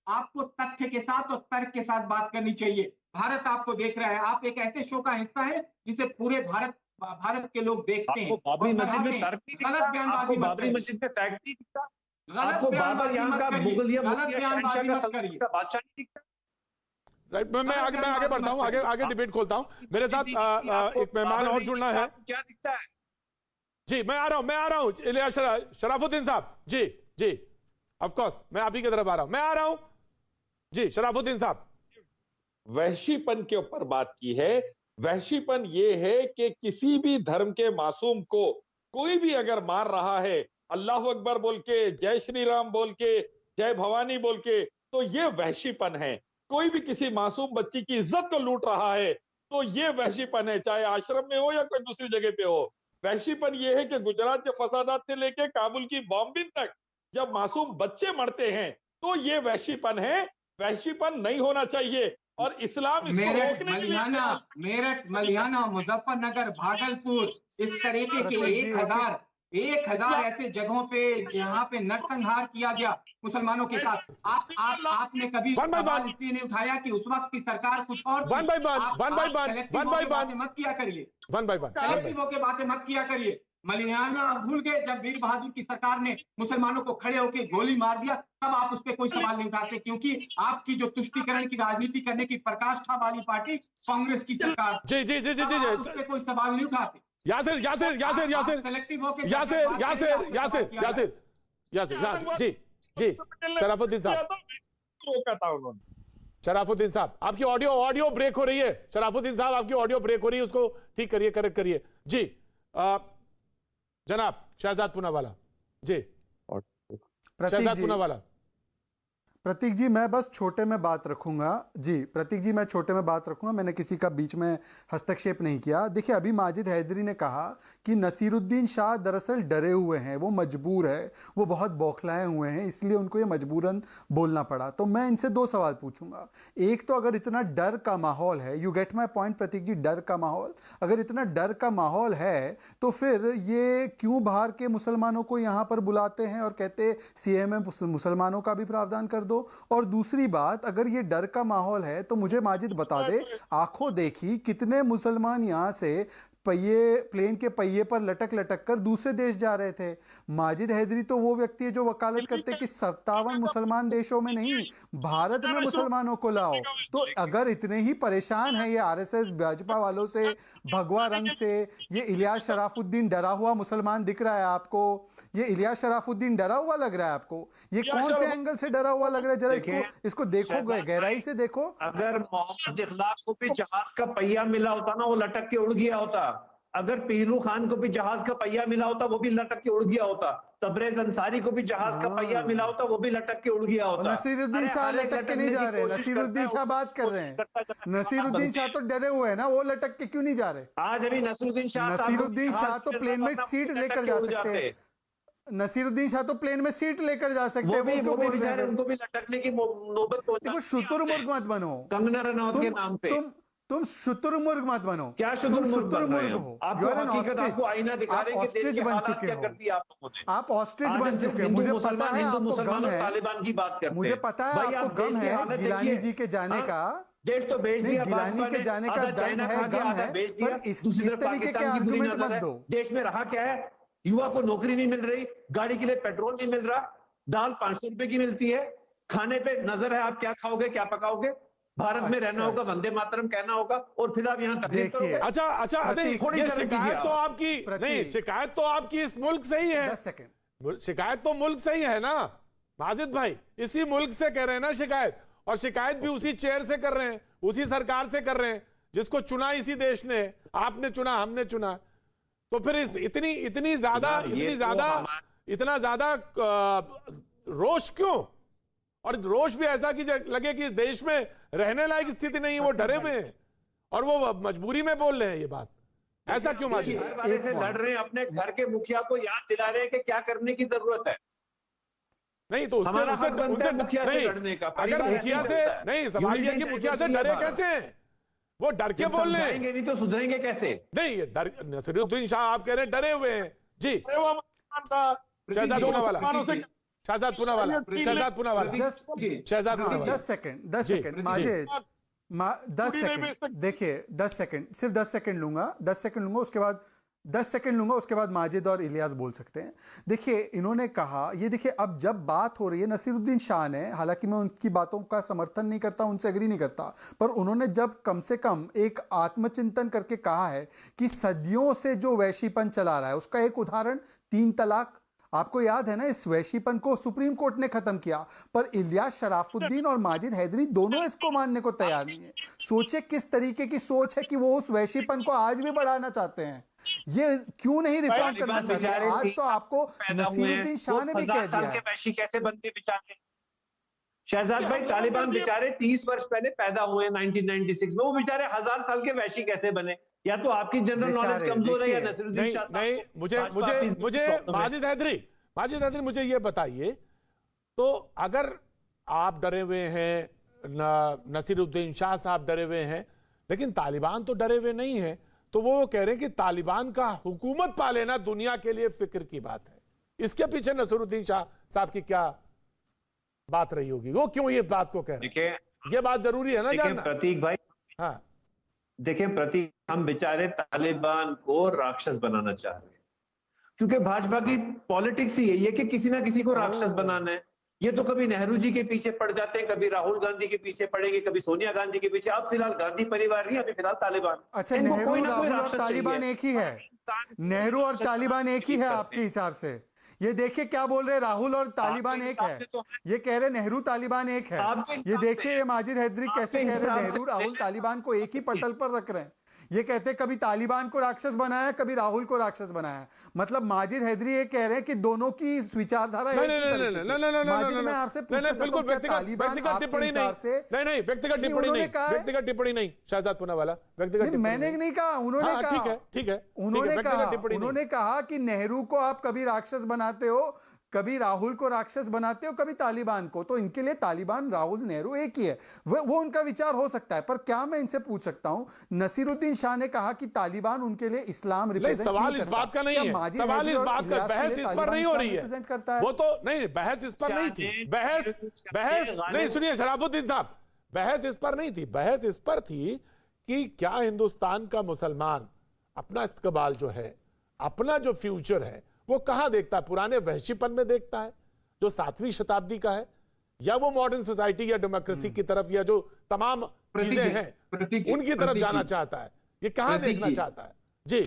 आपको तथ्य के साथ और तर्क के साथ बात करनी चाहिए। भारत आपको देख रहा है। आप एक ऐसे शो का हिस्सा है जिसे पूरे भारत के लोग देखते हैं। आपको बाबरी और मस्जिद में सराहते हैं। तर्क नहीं गलत दिखता? बयानबाजी आपको मत बाबरी करिए। मस्जिद में फैक्ट नहीं दिखता? गलत आपको बाबर बयानबाजी यहाँ मत का करिए। मुगलिया गलत मुगलिया शहंशाह बयानबाजी का मत सल्तनत करिए। का बादशाह नहीं दिखता? राइट। मैं आगे बढ़ता हूँ, आगे डिबेट खोलता हूँ। मेरे साथ एक मेहमान और जुड़ना है। क्या दिखता है? जी मैं आ रहा हूँ इलियास शराफुद्दीन साहब। जी ऑफ कोर्स मैं आप ही की तरफ आ रहा हूँ। मैं आ रहा हूँ जी। शराफुद्दीन साहब, वहशीपन के ऊपर बात की है। वहशीपन ये है कि किसी भी धर्म के मासूम को कोई भी अगर मार रहा है, अल्लाह अकबर बोल के, जय श्री राम बोल के, जय भवानी बोल के, तो ये वहशीपन है। कोई भी किसी मासूम बच्ची की इज्जत को लूट रहा है तो ये वहशीपन है, चाहे आश्रम में हो या कोई दूसरी जगह पे हो। वहशीपन ये है कि गुजरात के फसादात से लेके काबुल की बॉम्बिंग तक जब मासूम बच्चे मरते हैं तो ये वहशीपन है। वहशीपन नहीं होना चाहिए और इस्लाम इसको रोकने के लिए मेरठ, मलियाना, मुजफ्फरनगर, भागलपुर, इस तरीके के प्रतीक जी, 1000 ऐसे जगहों पे यहाँ पे नरसंहार किया गया मुसलमानों के साथ। आपने कभी One by सवाल one. इसलिए नहीं उठाया कि उस वक्त की सरकार कुछ और थी। One by one, आप one by one, selective one by होके one. बातें मत किया करिए। One by one. सेलेक्टिव होके बातें मत किया करिए। मलियाना आप भूल गए जब वीर बहादुर की सरकार ने मुसलमानों को खड़े होकर गोली मार दिया, तब आप उस पर कोई सवाल नहीं उठाते, क्योंकि आपकी जो तुष्टीकरण की राजनीति करने की प्रकाश था वाली पार्टी कांग्रेस की सरकार। जी आप उस पर कोई सवाल नहीं उठाते। यासिर सेलेक्टिव होके जी शराफुद्दीन साहब, रोका था उन्होंने। शराफुद्दीन साहब आपकी ऑडियो ब्रेक हो रही है। शराफुद्दीन साहब आपकी ऑडियो ब्रेक हो रही है, उसको ठीक करिए, करेक्ट करिए। जी जनाब शहजाद पूनावाला जी, शहजाद पूनावाला। प्रतीक जी मैं बस छोटे में बात रखूंगा। जी प्रतीक जी मैं छोटे में बात रखूंगा, मैंने किसी का बीच में हस्तक्षेप नहीं किया। देखिए अभी माजिद हैदरी ने कहा कि नसीरुद्दीन शाह दरअसल डरे हुए हैं, वो मजबूर है, वो बहुत बौखलाए हुए हैं, इसलिए उनको ये मजबूरन बोलना पड़ा। तो मैं इनसे दो सवाल पूछूंगा। एक तो अगर इतना डर का माहौल है, यू गेट माई पॉइंट प्रतीक जी, डर का माहौल, अगर इतना डर का माहौल है तो फिर ये क्यों बाहर के मुसलमानों को यहाँ पर बुलाते हैं और कहते सीएमए मुसलमानों का भी प्रावधान कर दो। और दूसरी बात, अगर ये डर का माहौल है तो मुझे माजिद बता दे, आंखों देखी कितने मुसलमान यहां से प्लेन के पहिए पर लटक लटक कर दूसरे देश जा रहे थे। माजिद हैदरी तो वो व्यक्ति है जो वकालत करते कि 57 मुसलमान देशों में नहीं, भारत में मुसलमानों को लाओ। तो अगर इतने ही परेशान है ये आरएसएस भाजपा वालों से, भगवा रंग से, ये इलियास शराफुद्दीन डरा हुआ मुसलमान दिख रहा है आपको, ये इलियास शराफुद्दीन डरा हुआ लग रहा है आपको, ये कौन से एंगल से डरा हुआ लग रहा है? जरा इसको देखो, गहराई से देखो। अगर मोहम्मद इखलास को भी जहाज का पहिया मिला होता ना, वो लटक के उड़ गया होता। अगर पीलू खान को भी जहाज का पहिया मिला होता, वो भी लटक के उड़ गया होता। तबरेज अंसारी को भी जहाज का पहिया मिला होता, वो भी लटक के उड़ गया होता। नसीरुद्दीन शाह लटक के नहीं जा रहे, नसीरुद्दीन शाह बात कर रहे हैं। नसीरुद्दीन शाह तो डरे हुए हैं ना, वो लटक के क्यों नहीं जा रहे? आज अभी नसीरुद्दीन शाह तो प्लेन में सीट लेकर जा सकते हैं। नसीरुद्दीन शाह तो प्लेन में सीट लेकर जा सकते हैं, वो क्यों बोल रहे हैं? उनको भी लटकने की नौबत पहुंची। देखो, शुतुरमुर्ग मत बनो कंगना रनौत के नाम पे। तुम शुतुरमुर्ग मत बनो। क्या शुतुरमुर्ग हो? आपको हकीकत, आपको आईना दिखा रहे हैं कि देश के हालात क्या कर दिए आप लोगों ने। आप ऑस्ट्रिच बन चुके हैं। मुझे पता है आपको गम है, तालिबान की बात करते हैं। मुझे पता है आपको गम है गिलानी जी के जाने का। देश तो भेज दिया, गिलानी के जाने का दर्द है, गम है, पर इस तरीके के आर्गुमेंट मत दो। देश में रहा क्या है? युवा को नौकरी नहीं मिल रही, गाड़ी के लिए पेट्रोल नहीं मिल रहा, दाल 500 रुपए की मिलती है, खाने पे नजर है आप क्या खाओगे क्या पकाओगे, भारत में रहना होगा, वंदे मातरम कहना होगा, और फिर आप यहाँ तकलीफ करोगे। अच्छा नहीं, ये शिकायत तो आपकी नहीं, शिकायत तो आपकी इस मुल्क से ही है। 10 सेकंड, शिकायत तो मुल्क से ही है ना माजिद भाई, इसी मुल्क से कर रहे हैं ना शिकायत, और शिकायत भी उसी चेयर से कर रहे हैं, उसी सरकार से कर रहे हैं जिसको चुना इसी देश ने। आपने चुना, हमने चुना, तो फिर इतना ज्यादा रोष क्यों? और रोष भी ऐसा कि लगे कि देश में रहने लायक स्थिति नहीं है, वो डरे हुए हैं और वो मजबूरी में बोल रहे हैं ये बात। ऐसा क्यों माजिद? हर बारे से लड़ रहे हैं, अपने घर के मुखिया को याद दिला रहे हैं कि क्या करने की जरूरत है। नहीं तो उनसे नहीं, अगर मुखिया से नहीं, सवाल यह कि मुखिया से डरे कैसे हैं? वो डर के बोल रहे हैं, नहीं तो सुधरेंगे कैसे? नहीं, नसीरुद्दीन शाह आप कह रहे हैं डरे हुए हैं जी। शहजाद पूनावाला, शहजाद पूनावाला, शहजाद पूनावाला, शहजाद पूनावाला। 10 सेकंड माजिद, 10 सेकंड देखिए, 10 सेकंड, सिर्फ 10 सेकंड लूंगा, 10 सेकंड लूंगा, उसके बाद 10 सेकंड लूंगा, उसके बाद माजिद और इलियास बोल सकते हैं। देखिए, इन्होंने कहा, ये देखिए, अब जब बात हो रही है नसीरुद्दीन शाह ने, हालांकि मैं उनकी बातों का समर्थन नहीं करता, उनसे एग्री नहीं करता, पर उन्होंने जब कम से कम एक आत्मचिंतन करके कहा है कि सदियों से जो वैशीपन चला रहा है, उसका एक उदाहरण 3 तलाक। आपको याद है ना, इस वैशीपन को सुप्रीम कोर्ट ने खत्म किया, पर इलियास शराफुद्दीन और माजिद हैदरी दोनों इसको मानने को तैयार नहीं है। सोचिए किस तरीके की सोच है कि वो उस वैशीपन को आज भी बढ़ाना चाहते हैं। ये क्यों नहीं रिफॉर्म करना चाहते? आज तो आपको नसीरुद्दीन शाह ने भी कह दिया है। वैशी कैसे बनते बेचारे शहजाद भाई, तालिबान बेचारे 30 वर्ष पहले पैदा हुए 1996 में, वो बेचारे 1000 साल के वैशी कैसे बने? या तो आपकी जनरल नॉलेज कमजोर है या नसीरुद्दीन शाह। नहीं, मुझे माजिद हैदरी मुझे ये बताइए, तो अगर आप डरे हुए हैं, नसीरुद्दीन शाह साहब डरे हुए हैं, लेकिन तालिबान तो डरे हुए नहीं है, तो वो कह रहे हैं कि तालिबान का हुकूमत पा लेना दुनिया के लिए फिक्र की बात है। इसके पीछे नसीरुद्दीन शाह साहब की क्या बात रही होगी? वो क्यों ये बात को कह रहे हैं? ये बात जरूरी है ना जानना। प्रतीक भाई, हाँ देखिए प्रतीक, हम बेचारे तालिबान को राक्षस बनाना चाह रहे हैं, क्योंकि भाजपा की पॉलिटिक्स ही यही है कि किसी ना किसी को राक्षस बनाना है। ये तो कभी नेहरू जी के पीछे पड़ जाते हैं, कभी राहुल गांधी के पीछे पड़ेंगे, कभी सोनिया गांधी के पीछे। अब फिलहाल गांधी परिवार नहीं, अभी फिलहाल तालिबान। अच्छा, नेहरू, राहुल और तालिबान एक ही है? नेहरू और तालिबान एक ही है आपके हिसाब से? ये देखिए क्या बोल रहे, राहुल और तालिबान एक है, ये कह रहे नेहरू तालिबान एक है। ये देखिए माजिद हैदरी कैसे कह रहे नेहरू राहुल तालिबान को एक ही पटल पर रख रहे हैं। ये कहते हैं कभी तालिबान को राक्षस बनाया, कभी राहुल को राक्षस बनाया। मतलब माजिद हैदरी ये कह रहे हैं कि दोनों की विचारधारा एक ही तरह की है। माजिद, मैं आपसे पूछना चाहता हूं, व्यक्तिगत टिप्पणी नहीं, व्यक्तिगत टिप्पणी नहीं, शहजाद पूनावाला, व्यक्तिगत मैंने नहीं कहा, उन्होंने कहा, ठीक है, उन्होंने कहा कि नेहरू को आप कभी राक्षस बनाते हो, कभी राहुल को राक्षस बनाते हो, कभी तालिबान को। तो इनके लिए तालिबान, राहुल, नेहरू एक ही है। वो उनका विचार हो सकता है, पर क्या मैं इनसे पूछ सकता हूं, नसीरुद्दीन शाह ने कहा कि तालिबान उनके लिए इस्लाम रिप्रेजेंट नहीं करता। सवाल इस बात का नहीं है, सवाल इस बात का, बहस इस पर नहीं हो रही है, वो तो नहीं, बहस इस पर नहीं थी, बहस नहीं, सुनिए शराफुद्दीन साहब, बहस इस पर नहीं थी, बहस इस पर थी कि क्या हिंदुस्तान का मुसलमान अपना इस्तकबाल जो है, अपना जो फ्यूचर है, वो कहां देखता है? पुराने वहशीपन में देखता है जो 7वीं शताब्दी का है, या वो मॉडर्न सोसाइटी या डेमोक्रेसी की तरफ, या जो तमाम चीजें हैं उनकी तरफ जाना चाहता है? ये कहां देखना चाहता है? जी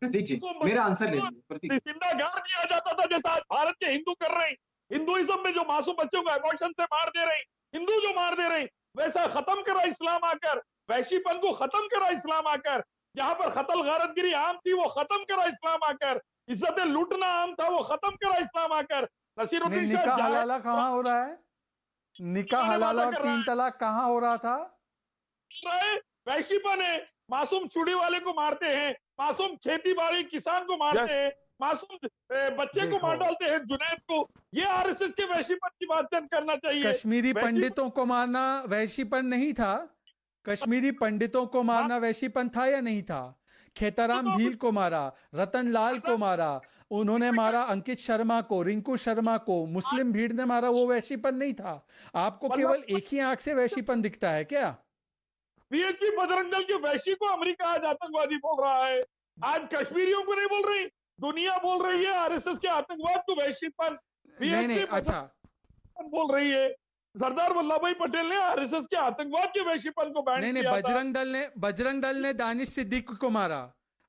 प्रतीक जी, मेरा आंसर ले लीजिए। प्रतीक, जिंदा गाड़ दिया जाता था जैसा आज भारत के हिंदू कर रहे हैं। हिंदुइज्म में जो मासूम बच्चों को एबॉर्शन से मार दे रहे हैं, हिंदू जो मार दे रहे हैं, वैसा खत्म करा इस्लाम आकर, वैशीपन को खत्म करा इस्लाम आकर। जहां पर कत्ल गारतगिरी आम थी वो खत्म करा इस्लाम आकर, इज्जत लूटना आम था वो खत्म करा इस्लाम आकर। नसीरुद्दीन शाह निकाह हलाला कहाँ हो रहा है? निकाह हलाला और 3 तलाक कहाँ हो रहा था? वैशीपन है, मासूम चूड़ी वाले को मारते हैं, मासूम खेती बाड़ी किसान को मारते हैं, मासूम बच्चे को मार डालते हैं, जुनैद को। ये आरएसएस के वैशीपन की बात करना चाहिए। कश्मीरी पंडितों को मारना वैशीपन नहीं था? कश्मीरी पंडितों को मारना वैशीपन था या नहीं था? खेताराम भील को मारा, रतन लाल को मारा, उन्होंने मारा अंकित शर्मा को, रिंकू शर्मा को, मुस्लिम भीड़ ने मारा, वो वैशीपन नहीं था? आपको केवल एक ही आंख से वैशीपन दिखता है क्या? वीएचपी बजरंग दल के वैशी को अमेरिका आज आतंकवादी बोल रहा है। आज कश्मीरियों को नहीं बोल रही, दुनिया बोल रही है आरएसएस के आतंकवाद को वैशीपन। नहीं, अच्छा बोल रही है। सरदार वल्लभ भाई पटेल ने आरएसएस के आतंकवाद के वैशीपन को बैन किया था। बजरंग दल ने दानिश सिद्दीकी को मारा।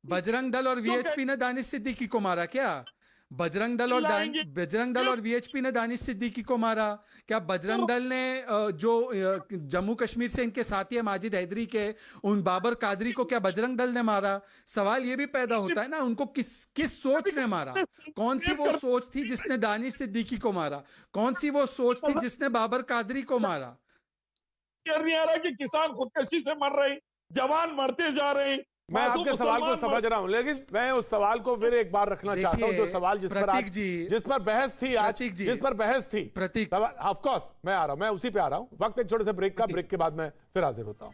बजरंग दल और वीएचपी ने दानिश सिद्दीकी को मारा क्या? बजरंग दल और वीएचपी ने दानिश सिद्दीकी को मारा क्या? बजरंग दल ने जो जम्मू कश्मीर से इनके साथी है माजिद हैदरी के, उन बाबर कादरी को क्या बजरंग दल ने मारा? सवाल ये भी पैदा होता है ना, उनको किस सोच ने मारा? कौन सी वो सोच थी जिसने दानिश सिद्दीकी को मारा? कौन सी वो सोच थी जिसने बाबर कादरी को मारा? नहीं आ रहा कि किसान खुदकशी से मर रहे, जवान मरते जा रहे हैं। मैं आपके सवाल को समझ रहा हूं, लेकिन मैं उस सवाल को फिर एक बार रखना चाहता हूं, जो सवाल जिस पर बहस थी आज, जिस पर बहस थी प्रतीक, ऑफ कोर्स मैं आ रहा हूं, मैं उसी पे आ रहा हूं। वक्त एक छोटे से ब्रेक का, ब्रेक के बाद मैं फिर हाजिर होता हूं।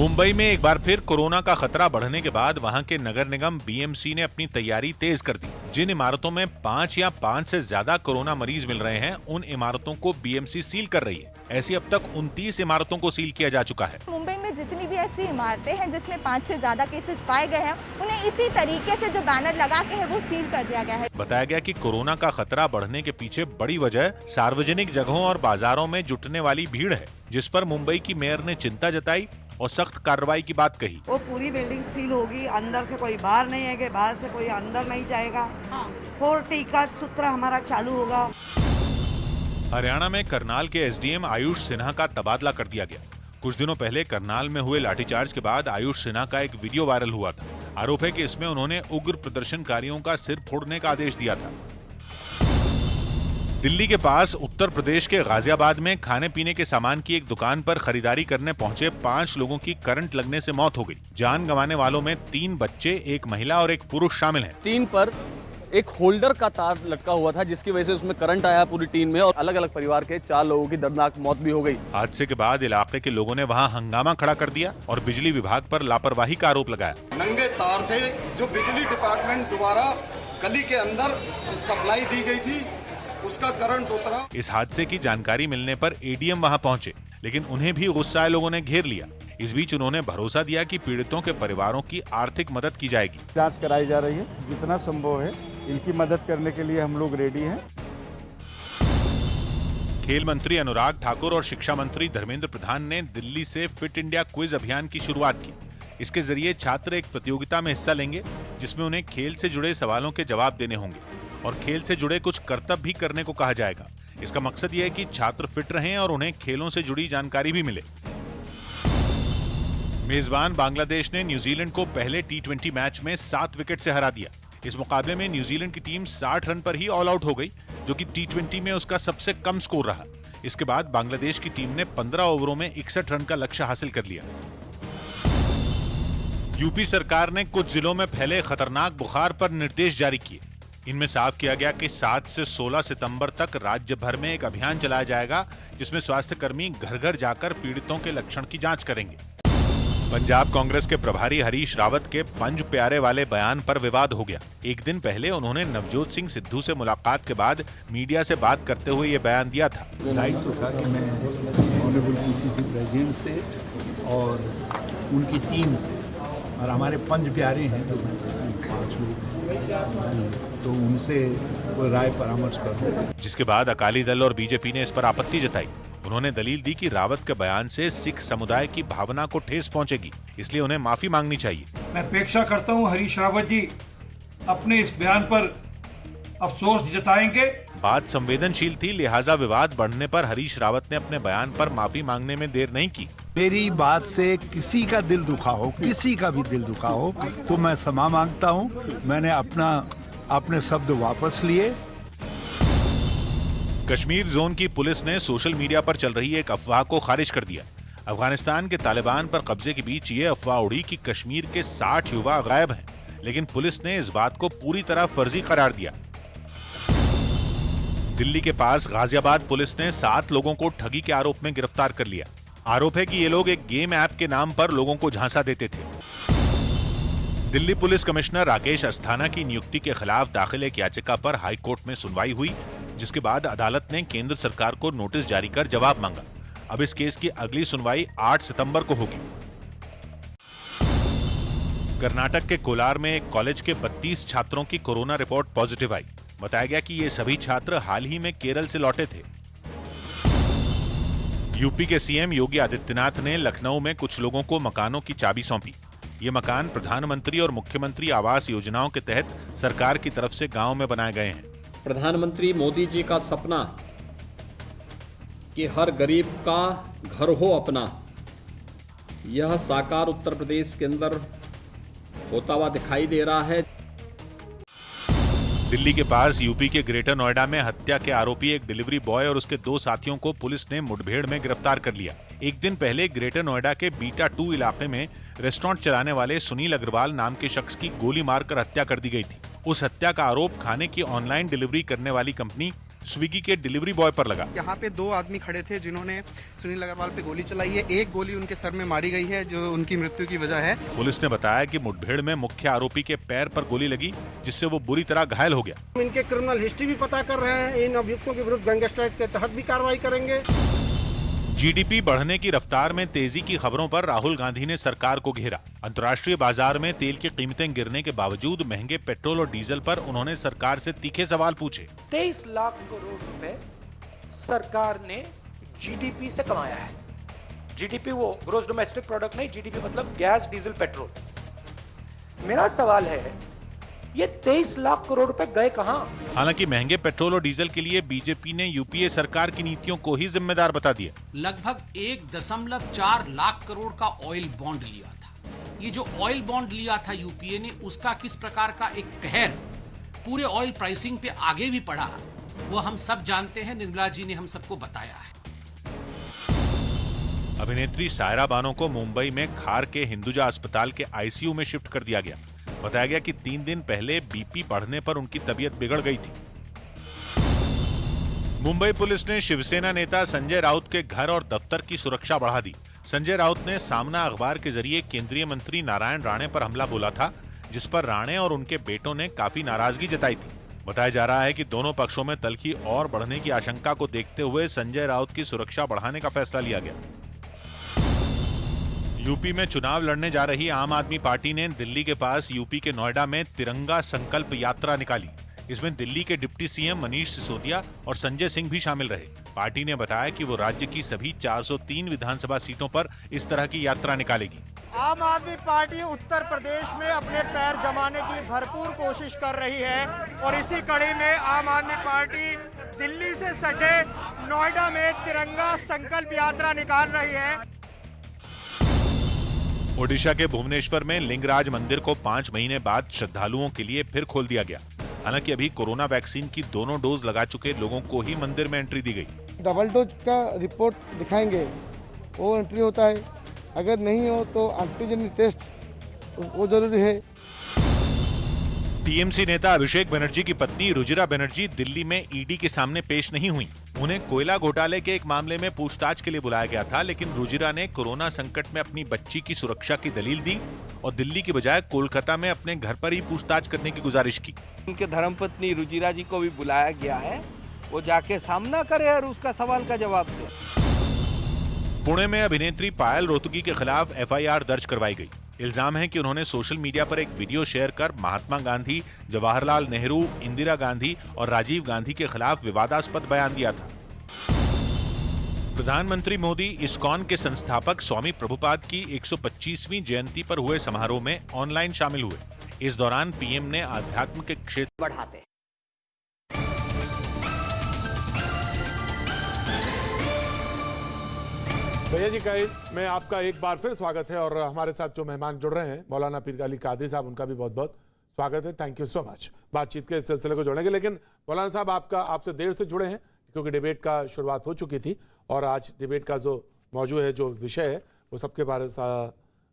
मुंबई में एक बार फिर कोरोना का खतरा बढ़ने के बाद वहां के नगर निगम बीएमसी ने अपनी तैयारी तेज कर दी। जिन इमारतों में 5 या 5 से ज्यादा कोरोना मरीज मिल रहे हैं, उन इमारतों को बीएमसी सील कर रही है। ऐसी अब तक 29 इमारतों को सील किया जा चुका है। मुंबई में जितनी भी ऐसी इमारतें हैं जिसमें 5 से ज्यादा केसेस पाए गए हैं, उन्हें इसी तरीके से जो बैनर लगा के है वो सील कर दिया गया है। बताया गया कि कोरोना का खतरा बढ़ने के पीछे बड़ी वजह सार्वजनिक जगहों और बाजारों में जुटने वाली भीड़ है, जिस पर मुंबई की मेयर ने चिंता जताई और सख्त कार्रवाई की बात कही। वो पूरी बिल्डिंग सील होगी, अंदर से कोई बाहर नहीं आएगा, बाहर से कोई अंदर नहीं जाएगा। 4T का सूत्र हमारा चालू होगा। हरियाणा में करनाल के एसडीएम आयुष सिन्हा का तबादला कर दिया गया। कुछ दिनों पहले करनाल में हुए लाठीचार्ज के बाद आयुष सिन्हा का एक वीडियो वायरल हुआ था। आरोप है कि इसमें उन्होंने उग्र प्रदर्शनकारियों का सिर फोड़ने का आदेश दिया था। दिल्ली के पास उत्तर प्रदेश के गाजियाबाद में खाने पीने के सामान की एक दुकान पर खरीदारी करने पहुंचे 5 लोगों की करंट लगने से मौत हो गई। जान गंवाने वालों में 3 बच्चे, 1 महिला और 1 पुरुष शामिल हैं। टीन पर एक होल्डर का तार लटका हुआ था, जिसकी वजह से उसमें करंट आया पूरी टीन में और अलग अलग परिवार के 4 लोगों की दर्दनाक मौत भी हो गई। हादसे के बाद इलाके के लोगों ने वहां हंगामा खड़ा कर दिया और बिजली विभाग पर लापरवाही का आरोप लगाया। नंगे तार थे जो बिजली डिपार्टमेंट द्वारा गली के अंदर सप्लाई दी गई थी, उसका करंट उतरा। इस हादसे की जानकारी मिलने पर एडीएम वहां पहुंचे, लेकिन उन्हें भी गुस्साए लोगों ने घेर लिया। इस बीच उन्होंने भरोसा दिया कि पीड़ितों के परिवारों की आर्थिक मदद की जाएगी। जांच कराई जा रही है, जितना संभव है इनकी मदद करने के लिए हम लोग रेडी हैं। खेल मंत्री अनुराग ठाकुर और शिक्षा मंत्री धर्मेंद्र प्रधान ने दिल्ली से फिट इंडिया क्विज अभियान की शुरुआत की। इसके जरिए छात्र एक प्रतियोगिता में हिस्सा लेंगे, जिसमें उन्हें खेल से जुड़े सवालों के जवाब देने होंगे और खेल से जुड़े कुछ कर्तव्य भी करने को कहा जाएगा। इसका मकसद यह है कि छात्र फिट रहें और उन्हें खेलों से जुड़ी जानकारी भी मिले। मेजबान बांग्लादेश ने न्यूजीलैंड को पहले T20 मैच में 7 विकेट से हरा दिया। इस मुकाबले में न्यूजीलैंड की टीम 60 रन पर ही ऑल आउट हो गई, जो कि T20 में उसका सबसे कम स्कोर रहा। इसके बाद बांग्लादेश की टीम ने 15 ओवरों में 61 रन का लक्ष्य हासिल कर लिया। यूपी सरकार ने कुछ जिलों में फैले खतरनाक बुखार पर निर्देश जारी किए। इनमें साफ किया गया कि 7 से 16 सितंबर तक राज्य भर में एक अभियान चलाया जाएगा जिसमें स्वास्थ्य कर्मी घर घर जाकर पीड़ितों के लक्षण की जांच करेंगे। पंजाब कांग्रेस के प्रभारी हरीश रावत के पंज प्यारे वाले बयान पर विवाद हो गया। एक दिन पहले उन्होंने नवजोत सिंह सिद्धू से मुलाकात के बाद मीडिया से बात करते हुए ये बयान दिया था। दायित्व था कि मैं ऑनरेबल पीसीसी प्रेसिडेंट से और उनकी टीम और हमारे पंज प्यारे हैं जो 5 लोग, तो उनसे वो राय परामर्श करूं। जिसके बाद अकाली दल और बीजेपी ने इस पर आपत्ति जताई। उन्होंने दलील दी कि रावत के बयान से सिख समुदाय की भावना को ठेस पहुंचेगी, इसलिए उन्हें माफी मांगनी चाहिए। मैं अपेक्षा करता हूं हरीश रावत जी अपने इस बयान पर अफसोस जताएंगे। बात संवेदनशील थी, लिहाजा विवाद बढ़ने पर हरीश रावत ने अपने बयान पर माफी मांगने में देर नहीं की। मेरी बात से किसी का दिल दुखा हो, किसी का भी दिल दुखा हो, तो मैं क्षमा मांगता हूं। मैंने अपने शब्द वापस लिए। कश्मीर जोन की पुलिस ने सोशल मीडिया पर चल रही एक अफवाह को खारिज कर दिया। अफगानिस्तान के तालिबान पर कब्जे के बीच ये अफवाह उड़ी कि कश्मीर के 60 युवा गायब हैं, लेकिन पुलिस ने इस बात को पूरी तरह फर्जी करार दिया। दिल्ली के पास गाजियाबाद पुलिस ने 7 लोगों को ठगी के आरोप में गिरफ्तार कर लिया। आरोप है कि ये लोग एक गेम ऐप के नाम पर लोगों को झांसा देते थे। दिल्ली पुलिस कमिश्नर राकेश अस्थाना की नियुक्ति के खिलाफ दाखिल एक याचिका पर हाईकोर्ट में सुनवाई हुई, जिसके बाद अदालत ने केंद्र सरकार को नोटिस जारी कर जवाब मांगा। अब इस केस की अगली सुनवाई 8 सितंबर को होगी। कर्नाटक के कोलार में एक कॉलेज के 32 छात्रों की कोरोना रिपोर्ट पॉजिटिव आई। बताया गया कि ये सभी छात्र हाल ही में केरल से लौटे थे। यूपी के सीएम योगी आदित्यनाथ ने लखनऊ में कुछ लोगों को मकानों की चाबी सौंपी। ये मकान प्रधानमंत्री और मुख्यमंत्री आवास योजनाओं के तहत सरकार की तरफ से गांव में बनाए गए हैं। प्रधानमंत्री मोदी जी का सपना कि हर गरीब का घर हो अपना, यह साकार उत्तर प्रदेश के अंदर होता हुआ दिखाई दे रहा है। दिल्ली के पास यूपी के ग्रेटर नोएडा में हत्या के आरोपी एक डिलीवरी बॉय और उसके 2 साथियों को पुलिस ने मुठभेड़ में गिरफ्तार कर लिया। एक दिन पहले ग्रेटर नोएडा के बीटा 2 इलाके में रेस्टोरेंट चलाने वाले सुनील अग्रवाल नाम के शख्स की गोली मारकर हत्या कर दी गई थी। उस हत्या का आरोप खाने की ऑनलाइन डिलीवरी करने वाली कंपनी स्विगी के डिलीवरी बॉय पर लगा। यहाँ पे 2 आदमी खड़े थे जिन्होंने सुनील अग्रवाल पे गोली चलाई है। एक गोली उनके सर में मारी गई है जो उनकी मृत्यु की वजह है। पुलिस ने बताया कि मुठभेड़ में मुख्य आरोपी के पैर पर गोली लगी, जिससे वो बुरी तरह घायल हो गया। इनके क्रिमिनल हिस्ट्री भी पता कर रहे हैं। इन अभियुक्तों के विरुद्ध गैंगस्टर एक्ट के तहत भी कार्रवाई करेंगे। जीडीपी बढ़ने की रफ्तार में तेजी की खबरों पर राहुल गांधी ने सरकार को घेरा। अंतर्राष्ट्रीय बाजार में तेल की कीमतें गिरने के बावजूद महंगे पेट्रोल और डीजल पर उन्होंने सरकार से तीखे सवाल पूछे। 23 लाख करोड़ रुपए सरकार ने जीडीपी से कमाया है। जीडीपी वो ग्रोस डोमेस्टिक प्रोडक्ट नहीं, जीडीपी मतलब गैस, डीजल, पेट्रोल। मेरा सवाल है ये 23 लाख करोड़ रुपए गए कहां? हालांकि महंगे पेट्रोल और डीजल के लिए बीजेपी ने यूपीए सरकार की नीतियों को ही जिम्मेदार बता दिया। लगभग 1.4 लाख करोड़ का ऑयल बॉन्ड लिया था। ये जो ऑयल बॉन्ड लिया था यूपीए ने, उसका किस प्रकार का एक कहर पूरे ऑयल प्राइसिंग पे आगे भी पड़ा, वो हम सब जानते हैं। निर्मला जी ने हम सबको बताया है। अभिनेत्री सायरा बानो को मुंबई में खार के हिंदुजा अस्पताल के आईसीयू में शिफ्ट कर दिया गया। बताया गया कि 3 दिन पहले बीपी बढ़ने पर उनकी तबीयत बिगड़ गई थी। मुंबई पुलिस ने शिवसेना नेता संजय राउत के घर और दफ्तर की सुरक्षा बढ़ा दी। संजय राउत ने सामना अखबार के जरिए केंद्रीय मंत्री नारायण राणे पर हमला बोला था, जिस पर राणे और उनके बेटों ने काफी नाराजगी जताई थी। बताया जा रहा है कि दोनों पक्षों में तल्खी और बढ़ने की आशंका को देखते हुए संजय राउत की सुरक्षा बढ़ाने का फैसला लिया गया। यूपी में चुनाव लड़ने जा रही आम आदमी पार्टी ने दिल्ली के पास यूपी के नोएडा में तिरंगा संकल्प यात्रा निकाली। इसमें दिल्ली के डिप्टी सीएम मनीष सिसोदिया और संजय सिंह भी शामिल रहे। पार्टी ने बताया कि वो राज्य की सभी 403 विधानसभा सीटों पर इस तरह की यात्रा निकालेगी। आम आदमी पार्टी उत्तर प्रदेश में अपने पैर जमाने की भरपूर कोशिश कर रही है और इसी कड़ी में आम आदमी पार्टी दिल्ली से सटे नोएडा में तिरंगा संकल्प यात्रा निकाल रही है। ओडिशा के भुवनेश्वर में लिंगराज मंदिर को 5 महीने बाद श्रद्धालुओं के लिए फिर खोल दिया गया। हालांकि अभी कोरोना वैक्सीन की दोनों डोज लगा चुके लोगों को ही मंदिर में एंट्री दी गई। डबल डोज का रिपोर्ट दिखाएंगे, वो एंट्री होता है। अगर नहीं हो तो एंटीजन टेस्ट वो जरूरी है। टीएमसी नेता अभिषेक बनर्जी की पत्नी रुजिरा बनर्जी दिल्ली में ईडी के सामने पेश नहीं हुई। उन्हें कोयला घोटाले के एक मामले में पूछताछ के लिए बुलाया गया था, लेकिन रुजिरा ने कोरोना संकट में अपनी बच्ची की सुरक्षा की दलील दी और दिल्ली की बजाय कोलकाता में अपने घर पर ही पूछताछ करने की गुजारिश की। उनके धर्मपत्नी रुजिरा जी को भी बुलाया गया है, वो जाके सामना करे और उसका सवाल का जवाब दे। पुणे में अभिनेत्री पायल रोहतगी के खिलाफ एफआईआर दर्ज करवाई गई। इल्जाम है कि उन्होंने सोशल मीडिया पर एक वीडियो शेयर कर महात्मा गांधी, जवाहरलाल नेहरू, इंदिरा गांधी और राजीव गांधी के खिलाफ विवादास्पद बयान दिया था। प्रधानमंत्री मोदी इस्कॉन के संस्थापक स्वामी प्रभुपाद की 125वीं जयंती पर हुए समारोह में ऑनलाइन शामिल हुए। इस दौरान पीएम ने आध्यात्म के क्षेत्र बढ़ाते। भैया जी का में आपका एक बार फिर स्वागत है और हमारे साथ जो मेहमान जुड़ रहे हैं मौलाना पीर अली कादरी साहब, उनका भी बहुत बहुत स्वागत है। थैंक यू सो मच बातचीत के सिलसिले को जोड़ेंगे। लेकिन मौलाना साहब आपसे देर से जुड़े हैं क्योंकि डिबेट का शुरुआत हो चुकी थी और आज डिबेट का जो मौजू है, जो विषय है, वो सबके बारे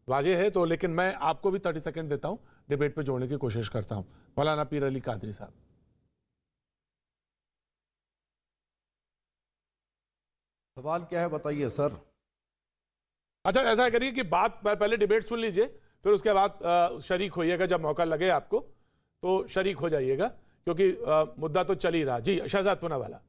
वाजे है। तो लेकिन मैं आपको भी 30 सेकेंड देता हूँ, डिबेट पे जोड़ने की कोशिश करता हूँ। मौलाना पीर अली कादरी साहब, सवाल क्या है बताइए सर। अच्छा ऐसा करिए कि बात पहले डिबेट सुन लीजिए, फिर उसके बाद शरीक होइएगा। जब मौका लगे आपको तो शरीक हो जाइएगा, क्योंकि मुद्दा तो चल ही रहा। जी शहजाद पूनावाला,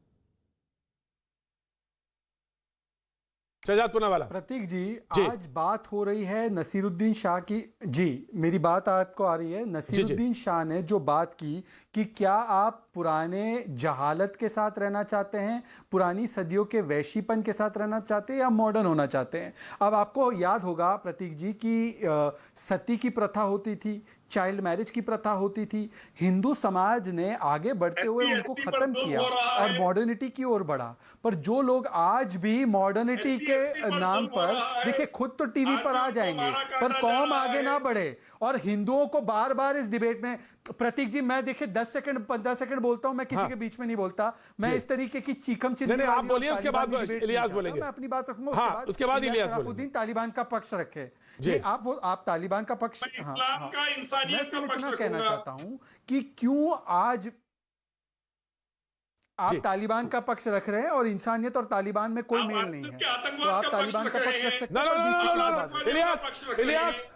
शहजाद पूनावाला। प्रतीक जी, आज बात हो रही है नसीरुद्दीन शाह की। जी मेरी बात आपको आ रही है। नसीरुद्दीन शाह ने जो बात की कि क्या आप पुराने जहालत के साथ रहना चाहते हैं, पुरानी सदियों के वैशीपन के साथ रहना चाहते हैं या मॉडर्न होना चाहते हैं। अब आपको याद होगा प्रतीक जी कि सती की प्रथा होती थी, चाइल्ड मैरिज की प्रथा होती थी। हिंदू समाज ने आगे बढ़ते हुए उनको खत्म किया और मॉडर्निटी की ओर बढ़ा। पर जो लोग आज भी मॉडर्निटी के नाम पर, देखिए खुद तो टीवी पर आ जाएंगे, पर कौम आगे ना बढ़े और हिंदुओं को बार बार इस डिबेट में। प्रतीक जी मैं देखिए 10 सेकंड 15 सेकंड बोलता हूं, मैं किसी के बीच में नहीं बोलता। मैं इस तरीके की चीखम चिल्ली आप बोलिए, उसके बाद इलियास बोलेंगे। मैं अपनी बात रखूंगा, हाँ, उसके बाद इलियास शराफुद्दीन तालिबान का पक्ष रखे। जी आप तालिबान का पक्ष, मैं सिर्फ इतना कहना चाहता हूं कि क्यों आज आप तालिबान का पक्ष रख रहे हैं और इंसानियत और तालिबान में कोई मेल नहीं है, तो आप तालिबान का पक्ष रख सकते हैं।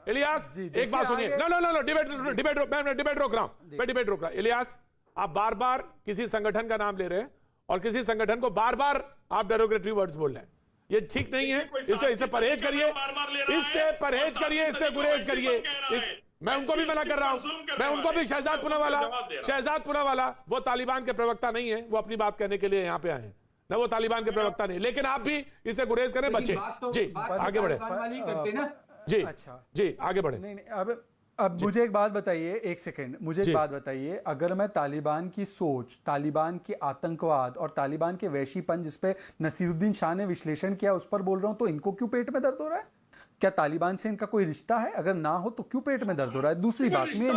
इलियास एक बात सुनिए। नो डिबेट रोक रहा हूं, मैं डिबेट रोक रहा हूं। इलियास, आप बार बार किसी संगठन का नाम ले रहे हैं और किसी संगठन को बार बार आप डेरोगेटरी वर्ड्स बोल रहे हैं। ये ठीक नहीं है, इससे परहेज करिए, इससे परहेज करिए, इससे गुरेज करिए। मैं उनको भी मना कर रहा हूं, मैं उनको भी। शहजाद पूनावाला वो तालिबान के प्रवक्ता नहीं है, वो अपनी बात कहने के लिए यहाँ पे आए हैं ना, वो तालिबान के प्रवक्ता नहीं। लेकिन आप भी इससे गुरेज करें, बच्चे। जी आगे बढ़े, जी जी आगे बढ़े। नहीं अब मुझे एक बात बताइए, एक सेकंड मुझे एक बात बताइए। अगर मैं तालिबान की सोच, तालिबान के आतंकवाद और तालिबान के वैशीपन जिसपे नसीरुद्दीन शाह ने विश्लेषण किया उस पर बोल रहा हूं, तो इनको क्यों पेट में दर्द हो रहा है? क्या तालिबान से इनका कोई रिश्ता है? अगर ना हो तो क्यों पेट में दर्द हो रहा है? दूसरी बात, मेन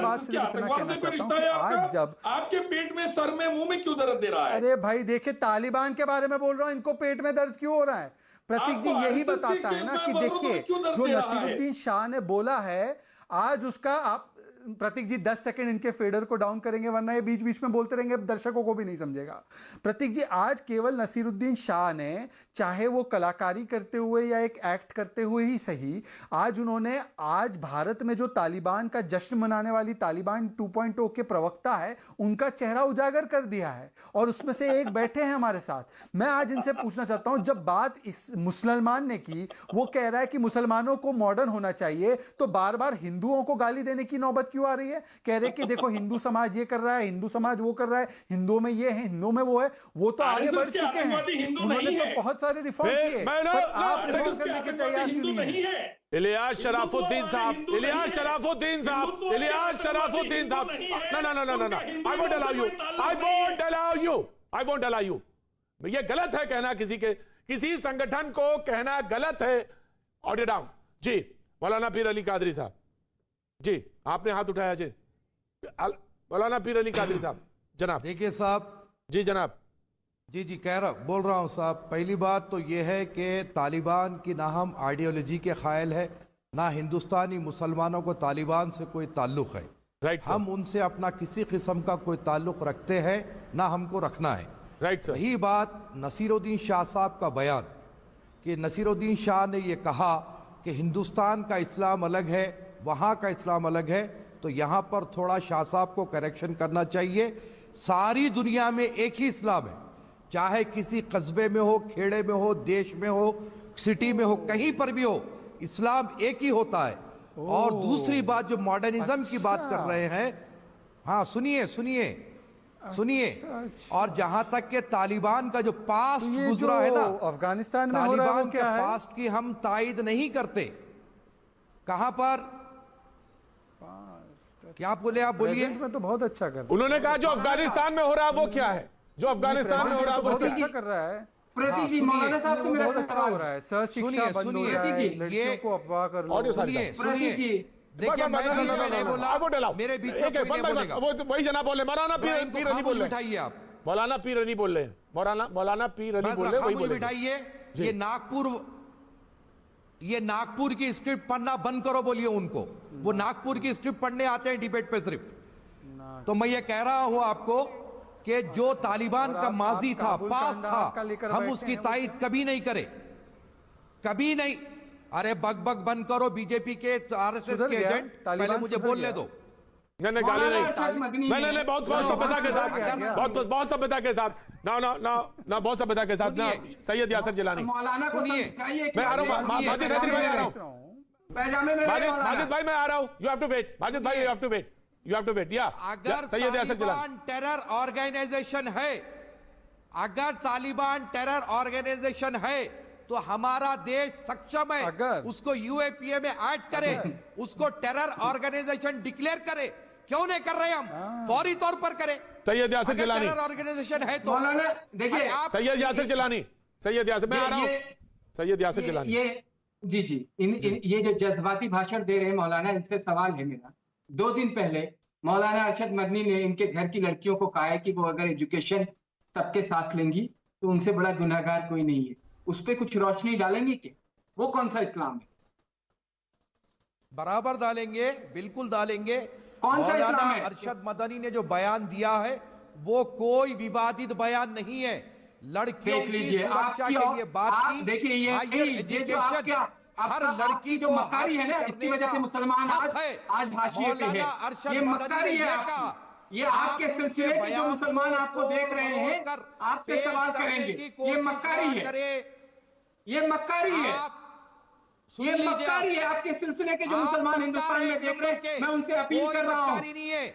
बात सिर्फ इतना कहना चाहता हूं कि आज जब आपके पेट में, सर में, मुंह में क्यों दर्द दे रहा है? अरे भाई देखिए, तालिबान के बारे में बोल रहा हूं, इनको पेट में दर्द क्यों हो रहा है? प्रतीक जी यही बताता है ना कि देखिए जो नसीरुद्दीन शाह ने बोला है आज उसका आप प्रतीक जी 10 सेकंड इनके फेडर को डाउन करेंगे, वरना ये बीच बीच में बोलते रहेंगे, दर्शकों को भी नहीं समझेगा। प्रतीक जी आज केवल नसीरुद्दीन शाह ने, चाहे वो कलाकारी करते हुए या एक एक्ट करते हुए ही सही, आज उन्होंने आज भारत में जो तालिबान का जश्न मनाने वाली तालिबान 2.0 के प्रवक्ता है उनका चेहरा उजागर कर दिया है और उसमें से एक बैठे हैं हमारे साथ। मैं आज इनसे पूछना चाहता हूं, जब बात इस मुसलमान ने की, वो कह रहा है कि मुसलमानों को मॉडर्न होना चाहिए, तो बार बार हिंदुओं को गाली देने की नौबत क्यों आ रही है? कह रहे कि देखो हिंदू समाज ये कर रहा है, हिंदू समाज वो कर रहा है, हिंदुओं में ये है, हिंदुओं में वो है। वो तो आगे बढ़ चुके हैं, उन्होंने तो बहुत सारे रिफॉर्म किए, आप रिफॉर्म करने के तैयार क्यों नहीं है? इलियास शराफुद्दीन साहब, इलियास शराफुद्दीन साहब, इलियास शराफुद्दीन साहब, no, I won't allow you, I won't allow you, I won't allow you। ये गलत है कहना, किसी संगठन को कहना गलत है। Audio down. जी मौलाना पीर अली कादरी साहब, जी आपने हाथ उठाया। जी मौलाना पीर अली कादरी साहब, जनाब। देखिए साहब। जी जनाब। जी बोल रहा हूँ साहब। पहली बात तो यह है कि तालिबान की ना हम आइडियोलॉजी के क़ाइल है, ना हिंदुस्तानी मुसलमानों को तालिबान से कोई ताल्लुक़ है। राइट, हम उनसे अपना किसी किस्म का कोई ताल्लुक रखते हैं ना हमको रखना है। Right sir. रही बात नसीरुद्दीन शाह साहब का बयान कि नसीरुद्दीन शाह ने ये कहा कि हिंदुस्तान का इस्लाम अलग है, वहाँ का इस्लाम अलग है, तो यहाँ पर थोड़ा शाह साहब को करेक्शन करना चाहिए। सारी दुनिया में एक ही इस्लाम है, चाहे किसी कस्बे में हो, खेड़े में हो, देश में हो, सिटी में हो, कहीं पर भी हो, इस्लाम एक ही होता है। और दूसरी बात जो मॉडर्निज्म की बात कर रहे हैं, हाँ सुनिए सुनिए सुनिए, और जहां तक के तालिबान का जो पास्ट गुजरा है ना, अफगानिस्तान में हो रहा है, तालिबान वो के क्या है? पास्ट की हम तायद नहीं करते। कहां पर क्या आप बोले? आप बोलिए। में तो बहुत अच्छा कर रहा है। उन्होंने कहा जो अफगानिस्तान में हो रहा है वो क्या है, जो अफगानिस्तान में हो रहा है वो बहुत क्या अच्छा है? कर रहा है। प्रतीक जी, मौलाना साहब से मेरा बहुत अच्छा हो रहा है। शिक्षा बंद हो रहा है, लड़कियों को अफवाह कर लो। सुनिए सुनिए, देखिए मैं बीच में नहीं बोला, मेरे बीच में कोई नहीं बोलेगा। वही जनाब बोले, मौलाना पीर नहीं बोल रहे, बिठाइए आप। मौलाना पीर नहीं बोल रहे, मौलाना पीर नहीं बोल रहे, वही बोले। बिठाइए। ये नागपुर की स्क्रिप्ट पढ़ना बंद करो बोलिए उनको। वो नागपुर की स्क्रिप्ट पढ़ने आते हैं डिबेट पे सिर्फ। तो मैं ये कह रहा हूं आपको कि जो तालिबान का माजी था, पास था, हम उसकी तायद कभी नहीं करे, कभी नहीं। अरे बग बग बंद करो बीजेपी के, आरएसएस के एजेंट, पहले मुझे बोलने दो। नहीं गाली नहीं, बहुत सभ्यता के साथ, बहुत सभ्यता के साथ, ना बहुत सभ्यता के साथ ना। सैयद यासिर जिलानी, सुनिए, मैं आ रहा हूँ, माजिद हैदरी भाई आ रहा हूँ, माजिद भाई मैं आ रहा हूँ, you have to wait, Majid भाई you have to wait, you have to wait. या अगर सैयद यासिर जिलानी तालिबान टेरर ऑर्गेनाइजेशन है, अगर तालिबान टेरर ऑर्गेनाइजेशन है तो हमारा देश सक्षम है उसको यूएपीए में ऐड करे, उसको टेरर ऑर्गेनाइजेशन डिक्लेयर करे। क्यों नहीं कर रहे हम? फौरी तौर पर करें। सैयद यासिर जिलानी टेरर ऑर्गेनाइजेशन है तो देखिए, सैयद यासिर जिलानी, सैयद यासिर, मैं आ रहा हूँ, सैयद यासिर जिलानी। जी ये जो जज्बाती भाषण दे रहे हैं मौलाना, इनसे सवाल है मेरा। 2 दिन पहले मौलाना अरशद मदनी ने इनके घर की लड़कियों को कहा है कि वो अगर एजुकेशन सबके साथ लेंगी तो उनसे बड़ा गुनहगार कोई नहीं है। उस पर कुछ रोशनी डालेंगे क्या? वो कौन सा इस्लाम है? बराबर डालेंगे, बिल्कुल डालेंगे। कौन सा मौलाना इस्लाम है? अरशद मदनी ने जो बयान दिया है वो कोई विवादित बयान नहीं है। लड़कियों की सुरक्षा के लिए बात की। देखिए हायर एजुकेशन हर लड़की जो को मक्कारी है ना, इसकी वजह से मुसलमान आज हाशिए पे है। ये मक्कारी है आपकी। ये आपके सिलसिले के जो मुसलमान आपको देख रहे हैं, आपसे सवाल करेंगे, ये मक्कारी है, ये मक्कारी है, ये मक्कारी है। आपके सिलसिले के जो मुसलमान हिंदुस्तान में देख रहे हैं, मैं उनसे अपील कर रहा हूँ,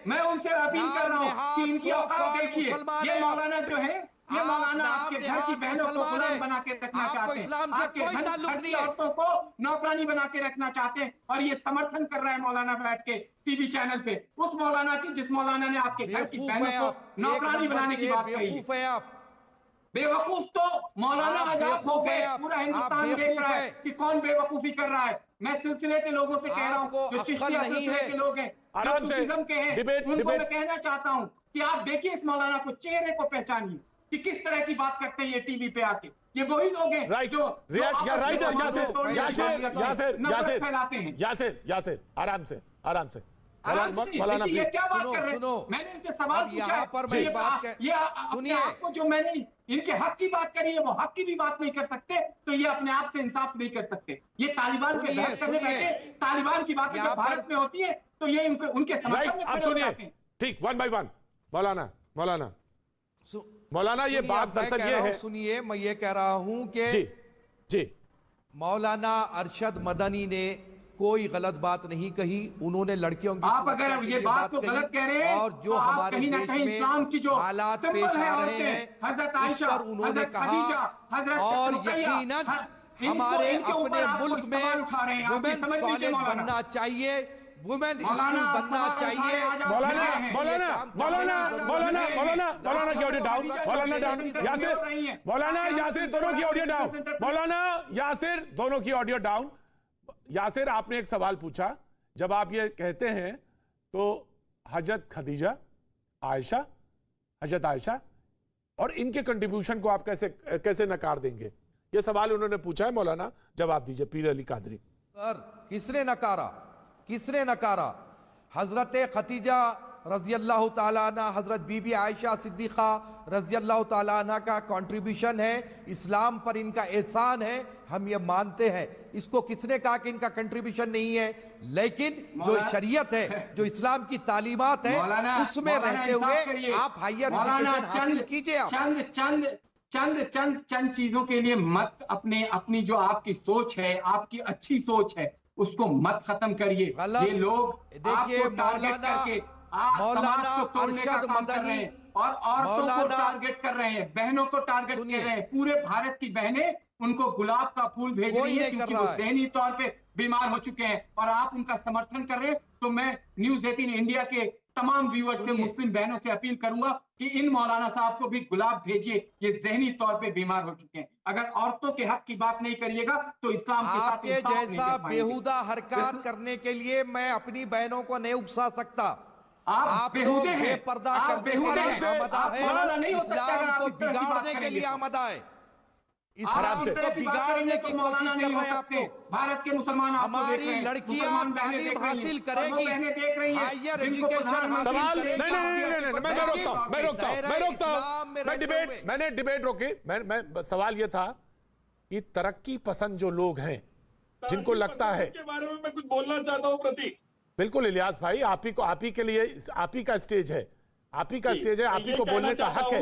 मैं उनसे अपील कर रहा हूँ कि इनकी औकात देखिए। ये मौलाना जो है, ये मौलाना आपके घर की बहनों को गुलाम बना के रखना चाहते हैं, आपके घर की औरतों को नौकरानी बना के रखना चाहते हैं, और ये समर्थन कर रहा है मौलाना बैठ के टीवी चैनल पे, उस मौलाना की जिस मौलाना ने आपके घर की बहनों को नौकरानी बनाने की बात कही है। बेवकूफ तो मौलाना आज आप हो गए, पूरा हिंदुस्तान देख रहा है कि कौन बेवकूफी कर रहा है। मैं सिलसिले के लोगों से कह रहा हूँ, जो चिश्तिया सिलसिले के लोग हैं, जो सूफीज़्म के हैं, उनको मैं कहना चाहता हूँ कि आप देखिए इस मौलाना को, चेहरे को पहचानिए कि किस तरह की बात करते हैं ये टीवी पे आके। ये वही लोग हैं जो फैलाते हैं। यासिर आराम से मौलाना ये क्या बात कर रहे हैं? मैंने इनसे सवाल पूछा पर मैं बात सुनिए, आपको जो मैंने इनके हक की बात करी है, वो हक की भी बात नहीं कर सकते, तो ये अपने आप से इंसाफ नहीं कर सकते। ये तालिबान के बहस करने बैठे, तालिबान की बातें जब भारत में होती है तो ये उनके समर्थन में खड़े हो जाते हैं। ठीक, 1 by 1 मौलाना ये बात दरअसल ये है। सुनिए, मैं ये कह रहा हूं कि जी मौलाना अरशद मदनी ने कोई गलत बात नहीं कही। उन्होंने लड़कियों की आप अगर ये बात को गलत कह रहे हैं, और जो हमारे देश में हालात पेश आ रहे हैं उस पर उन्होंने कहा, और यकीनन हमारे अपने मुल्क में वुमेन्स कॉलेज बनना चाहिए, वुमेन स्कूल बनना चाहिए। मौलाना की ऑडियो डाउन, मौलाना यासिर दोनों की ऑडियो डाउन, मौलाना यासिर दोनों की ऑडियो डाउन। यासिर, आपने एक सवाल पूछा, जब आप ये कहते हैं तो हजरत खदीजा, हजरत आयशा और इनके कंट्रीब्यूशन को आप कैसे नकार देंगे? ये सवाल उन्होंने पूछा है, मौलाना जवाब दीजिए। पीर अली कादरी सर, किसने नकारा? हजरत खतीजा रजी अल्लाह ताला अन्हा, हजरत बीबी आयशा सिद्दीक़ा रजी अल्लाह ताला अन्हा का कंट्रीब्यूशन है, इस्लाम पर इनका एहसान है, हम ये मानते हैं। इसको किसने कहा कि इनका कंट्रीब्यूशन नहीं है? लेकिन जो शरीयत है, जो इस्लाम की तालीमात है, उसमें रहते हुए आप हायर एजुकेशन हासिल कीजिए। चंद चीजों के लिए मत अपनी जो आपकी सोच है, आपकी अच्छी सोच है, उसको मत खत्म करिए। ये लोग देखिए मौलाना अरशद मदनी और औरतों को टारगेट कर रहे हैं, बहनों को टारगेट कर रहे हैं। पूरे भारत की बहनें उनको गुलाब का फूल भेज रही है क्योंकि वो ज़हनी तौर पे बीमार हो चुके हैं और आप उनका समर्थन कर रहे हैं। तो मैं न्यूज़ 18 इंडिया के तमाम व्यूअर्स से, मुस्लिम बहनों से अपील करूंगा कि इन मौलाना साहब को भी गुलाब भेजिए, ये ज़हनी तौर पे बीमार हो चुके हैं। अगर औरतों के हक की बात नहीं करिएगा तो इस्लाम के साथ आपके जैसा बेहुदा हरकत करने के लिए मैं अपनी बहनों को नहीं उकसा सकता। आप बेहुदे हैं, बेपर्दा आप करने के बेहुदे लिए हैं, आमदा आप मौलाना नहीं है, हो सकते अगर इस्लाम आप को इस तरह की बात बिगाड़ने के करेंगे लिए तो। आमदा है, आप इस्लाम इस तरह को की बात बिगाड़ने करेंगे की तो मौलाना कोशिश नहीं कर हो रहे हैं आप सकते। लोग। भारत के मुसलमान आपको देख हमारी रहे हैं, लड़कियां मुसलमान बहनें तालीम देख रही हासिल हैं, करेगी, बहनें देख रही हैं, हायर जिनको एजुकेशन प्रधानमंत्री सवाल हासिल नहीं करेगी। नहीं मैं रोकता हूं, मैंने डिबेट रोकी। मैं सवाल ये था कि तरक्की पसंद जो लोग हैं, जिनको लगता है के बारे में मैं कुछ बोलना चाहता हूं प्रतीक। बिल्कुल इलियास भाई, आप ही के लिए आप ही का स्टेज है, आप ही का स्टेज है, आप ही को बोलने का हक है।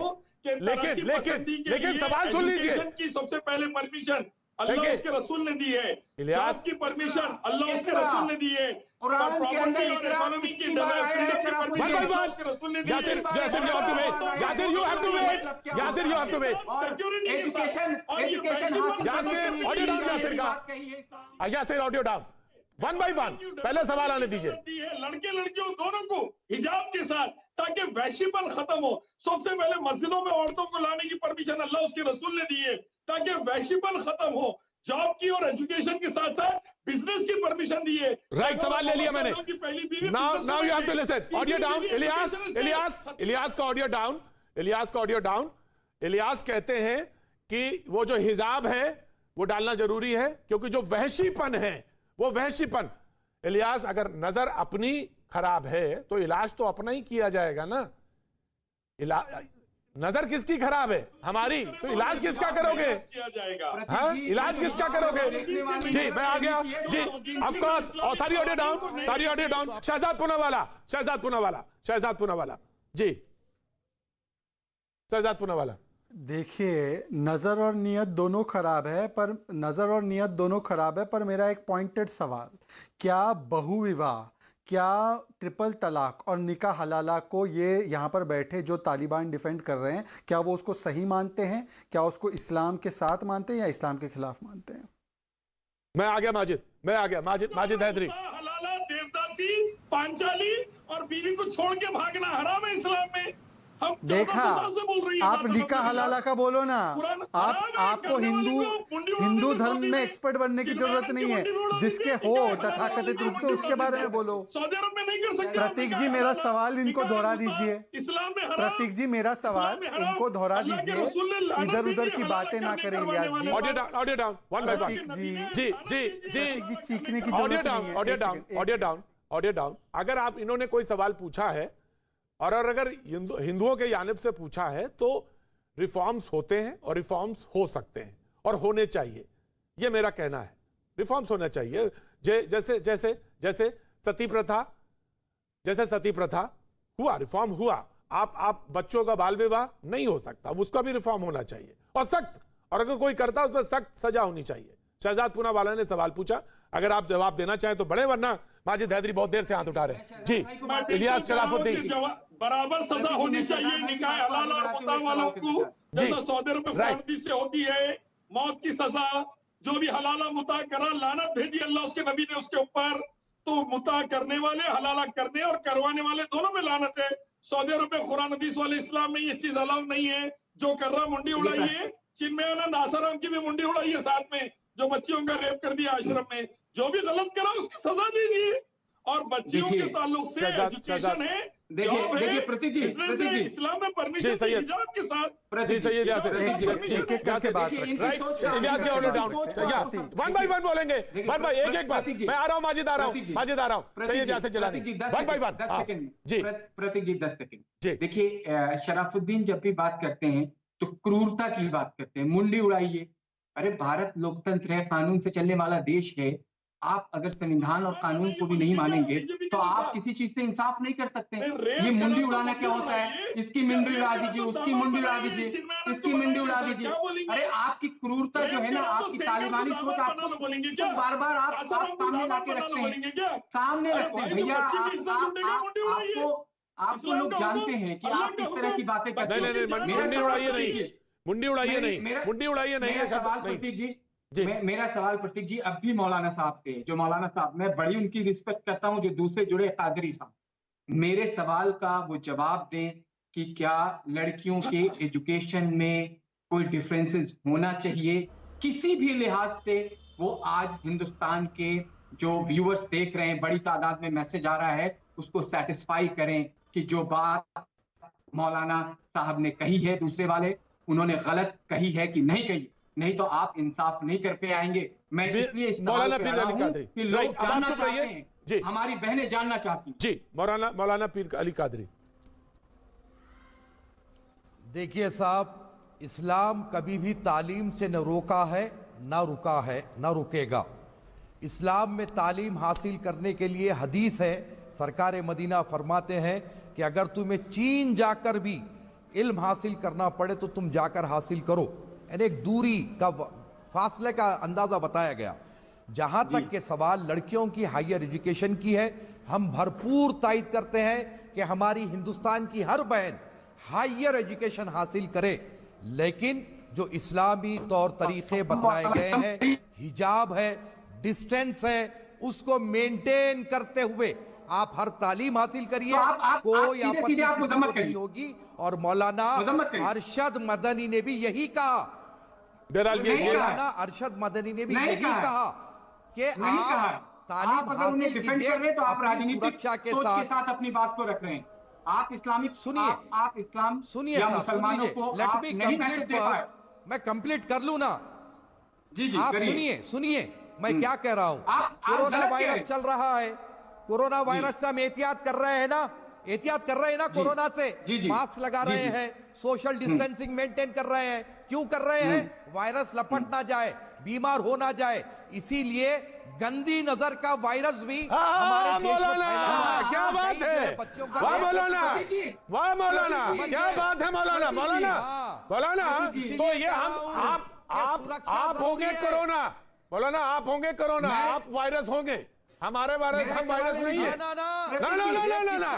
लेकिन सवाल सुन लीजिए। की सबसे पहले परमिशन अल्लाह उसके रसूल ने दी है, जॉब की परमिशन अल्लाह उसके रसूल ने दी है, और प्रॉपर्टी और इकोनॉमी की फ्रीडम की परमिशन उसके रसूल ने दी है। Yasir you have to wait, Yasir you have to wait, security के साथ और ये यासिर ऑडियो डाउन, यासिर का यासिर ऑडियो डाउन, 1 by 1 पहले सवाल आने दीजिए। लड़के लड़कियों दोनों को हिजाब के साथ, ताकि वैश्यपन खत्म हो। सबसे पहले मस्जिदों में औरतों को लाने की परमिशन अल्लाह उसके रसूल ने दी है ताकि वैश्यपन खत्म हो। जॉब की और एजुकेशन के साथ साथ बिजनेस की परमिशन दी है। राइट, सवाल ले लिया मैंने। Now you have to listen. Audio down, Ilyas का ऑडियो डाउन, इलियास का ऑडियो डाउन। इलियास कहते हैं कि वो जो हिजाब है वो डालना जरूरी है क्योंकि जो वहशीपन है वो वहशीपन। इलियास, अगर नजर अपनी खराब है तो इलाज तो अपना ही किया जाएगा ना। नजर किसकी खराब है? हमारी। तो इलाज किसका करोगे? हाँ, इलाज किसका करोगे? जी मैं आ गया जी, ऑफ कोर्स। और सारी ऑडियो डाउन, सारी ऑडियो डाउन। शहजाद पूनावाला, शहजाद पूनावाला, शहजाद पूनावाला जी, शहजाद पूनावाला। देखिए, नज़र और नियत दोनों खराब है, पर नज़र और नियत दोनों खराब है, पर मेरा एक पॉइंटेड सवाल, क्या बहुविवाह, क्या ट्रिपल तलाक और निकाह हलाला को ये यहाँ पर बैठे जो तालिबान डिफेंड कर रहे हैं, क्या वो उसको सही मानते हैं? क्या उसको इस्लाम के साथ मानते हैं या इस्लाम के खिलाफ मानते हैं? मैं आ गया माजिद, मैं आ गया माजिद हैदरी। हलाला, देवदासी, पांचाली और बीवी को छोड़ के भागना हराम है इस्लाम में। हम देखा, आप निकाह हलाला का बोलो ना। आपको हिंदू धर्म में एक्सपर्ट बनने की जरूरत नहीं है, जिसके हो तथाकथित रूप से उसके बारे में बोलो। सऊदी अरब में नहीं कर सकते। प्रतीक जी, मेरा सवाल इनको दोहरा दीजिए। इस्लाम में प्रतीक जी, मेरा सवाल इनको दोहरा दीजिए, इधर उधर की बातें ना करें Ilyas ji. Audio down, audio down, 1 by 1 जी जी जी जी चीखने की ऑडियो जरूरत डाउन, नहीं है। Audio down, audio down, audio down. अगर आप इन्होंने कोई सवाल पूछा है और अगर हिंदुओं के जानिब से पूछा है तो रिफॉर्म्स होते हैं और रिफॉर्म्स हो सकते हैं और होने चाहिए, ये मेरा कहना है। रिफॉर्म्स होना चाहिए। जैसे जैसे जैसे सती प्रथा, जैसे सती प्रथा हुआ, रिफॉर्म हुआ। आप बच्चों का बाल विवाह नहीं हो सकता, उसका भी रिफॉर्म होना चाहिए और सख्त, और अगर कोई करता है उस पर सख्त सजा होनी चाहिए। शहजाद पूनावाला ने सवाल पूछा, अगर आप जवाब देना चाहें तो बड़े, वरना माजिद हैदरी बहुत देर से हाथ उठा रहे हैं जी। इलियास शराफुद्दीन, बराबर सजा होनी चाहिए निकाह हलाल और मुता वालों को, जैसा सऊदी अरब में फारसी से होती है। मौत की सजा, जो भी हलाला मुता करा, लानत भेजी अल्लाह उसके नबी ने उसके ऊपर। तो मुता करने वाले, हलाला करने और करवाने वाले दोनों में लानत है। सऊदी अरब में कुरान हदीस वाले इस्लाम में ये चीज अलाउ नहीं है। जो कर रहा मुंडी उड़ाई है। चिन्मयानंद आसाराम की भी मुंडी उड़ाई है साथ में, जो बच्चियों का रेप कर दिया आश्रम में। जो भी गलत करा उसकी सजा दीजिए और बच्चियों के ताल्लुक से एजुकेशन है, जॉब है, इसमें से इस्लाम में परमिशन है हिजाब के साथ। जी सही है, वन बाई वन बोलेंगे, वन बाई एक बात। मैं आ रहा हूँ माजिद, आ रहा हूँ सही है, से चलानी वन बाई वन। जी प्रतीक जी 10 सेकंड। देखिए शराफुद्दीन जब भी बात करते हैं तो क्रूरता की बात करते हैं, मुंडी उड़ाइए। अरे भारत लोकतंत्र है, कानून से चलने वाला देश है। आप अगर संविधान और कानून को भी नहीं मानेंगे तो आप किसी चीज से इंसाफ नहीं कर सकते। ये मुंडी उड़ाना क्या होता है? इसकी मुंडी उड़ा दीजिए, उसकी मुंडी उड़ा दीजिए, इसकी मुंडी उड़ा दीजिए। अरे आपकी क्रूरता जो है ना, आपकी तालिबानी सोच आपको तो बार बार आप सामने लाके रखते हैं, सामने रखते हैं। भैया आपको लोग जानते हैं कि आप किस तरह की बातें करते हैं। मुंडी उड़ाइए नहीं, मुंडी उड़ाइए नहीं, मुंडी उड़ाइए नहीं। सवाल प्रतीक जी, मेरा सवाल प्रतीक जी अब भी मौलाना साहब से है। जो मौलाना साहब, मैं बड़ी उनकी रिस्पेक्ट करता हूं, जो दूसरे जुड़े कादरी साहब, मेरे सवाल का वो जवाब दें कि क्या लड़कियों के एजुकेशन में कोई डिफरेंसेस होना चाहिए किसी भी लिहाज से? वो आज हिंदुस्तान के जो व्यूअर्स देख रहे हैं, बड़ी तादाद में मैसेज आ रहा है, उसको सेटिस्फाई करें कि जो बात मौलाना साहब ने कही है, दूसरे वाले उन्होंने गलत कही है कि नहीं कही। नहीं तो आप इंसाफ नहीं कर पे आएंगे। मैं इसलिए इस मौलाना पीर अली कादरी कि लोग जानना चाहते हैं जी, हमारी बहनें जानना चाहती हैं जी। मौलाना पीर अली कादरी, देखिए साहब, इस्लाम कभी भी तालीम से न रोका है, न रुका है, न रुकेगा। इस्लाम में तालीम हासिल करने के लिए हदीस है, सरकार मदीना फरमाते हैं कि अगर तुम्हें चीन जाकर भी इल्म हासिल करना पड़े तो तुम जाकर हासिल करो। यानी एक दूरी का, फासले का अंदाजा बताया गया। जहां तक के सवाल लड़कियों की हायर एजुकेशन की है, हम भरपूर तायद करते हैं कि हमारी हिंदुस्तान की हर बहन हायर एजुकेशन हासिल करे, लेकिन जो इस्लामी तौर तरीके बतलाए गए हैं, हिजाब है, डिस्टेंस है, उसको मेंटेन करते हुए आप हर तालीम हासिल करिए, कोई आपत्ति नहीं होगी। और मौलाना अरशद मदनी ने भी यही कहा, मौलाना अरशद मदनी ने भी यही कहा कि आप तालीम हासिल कीजिए तो आप अपनी राजनीतिक सुरक्षा के सोच के साथ अपनी बात को रख रहे हैं। आप इस्लामिक सुनिए, आप इस्लाम सुनिए या साहब, मुसलमानों को लेट आप मी नहीं कंप्लीट मैसेज दे पाए। मैं कंप्लीट कर लूं ना? जी आप करिए। सुनिए मैं क्या कह रहा हूं। कोरोना वायरस चल रहा है, कोरोना वायरस से हम एहतियात कर रहे हैं ना, एहतियात कर रहे हैं ना कोरोना से, मास्क लगा रहे हैं, सोशल डिस्टेंसिंग मेंटेन कर रहे हैं। क्यों कर रहे हैं? वायरस लपट ना जाए, बीमार हो ना जाए, इसीलिए गंदी नजर का वायरस भी हमारे देश में फैला हुआ है। क्या बात है, वाह मौलाना, वाह मौलाना, क्या बात है मौलाना। मौलाना तो ये आप होंगे कोरोना, मौलाना आप होंगे कोरोना, आप वायरस होंगे, हमारे वायरस, हम वायरस नहीं है। ना,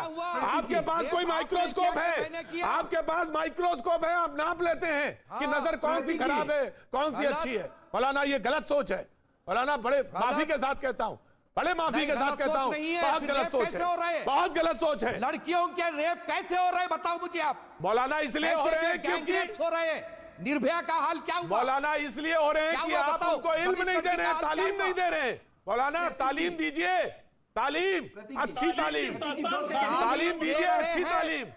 आपके पास कोई माइक्रोस्कोप है, आपके पास माइक्रोस्कोप है, आप नाप लेते हैं कि नजर कौन सी खराब है, कौन सी अच्छी है। मौलाना ये गलत सोच है मौलाना, बड़े माफी के साथ कहता हूँ, बड़े माफी के साथ कहता हूँ, बहुत गलत सोच है, बहुत गलत सोच है। लड़कियों के रेप कैसे हो रहे हैं बताओ मुझे आप। मौलाना इसलिए हो रहे हैं क्योंकि हो रहे हैं, निर्भया का हाल क्या हुआ? मौलाना इसलिए हो रहे हैं कि आप उनको इल्म नहीं दे रहे हैं, तालीम नहीं दे रहे हैं। मौलाना तालीम दीजिए, तालीम, अच्छी तालीम, तालीम दीजिए, अच्छी तालीम।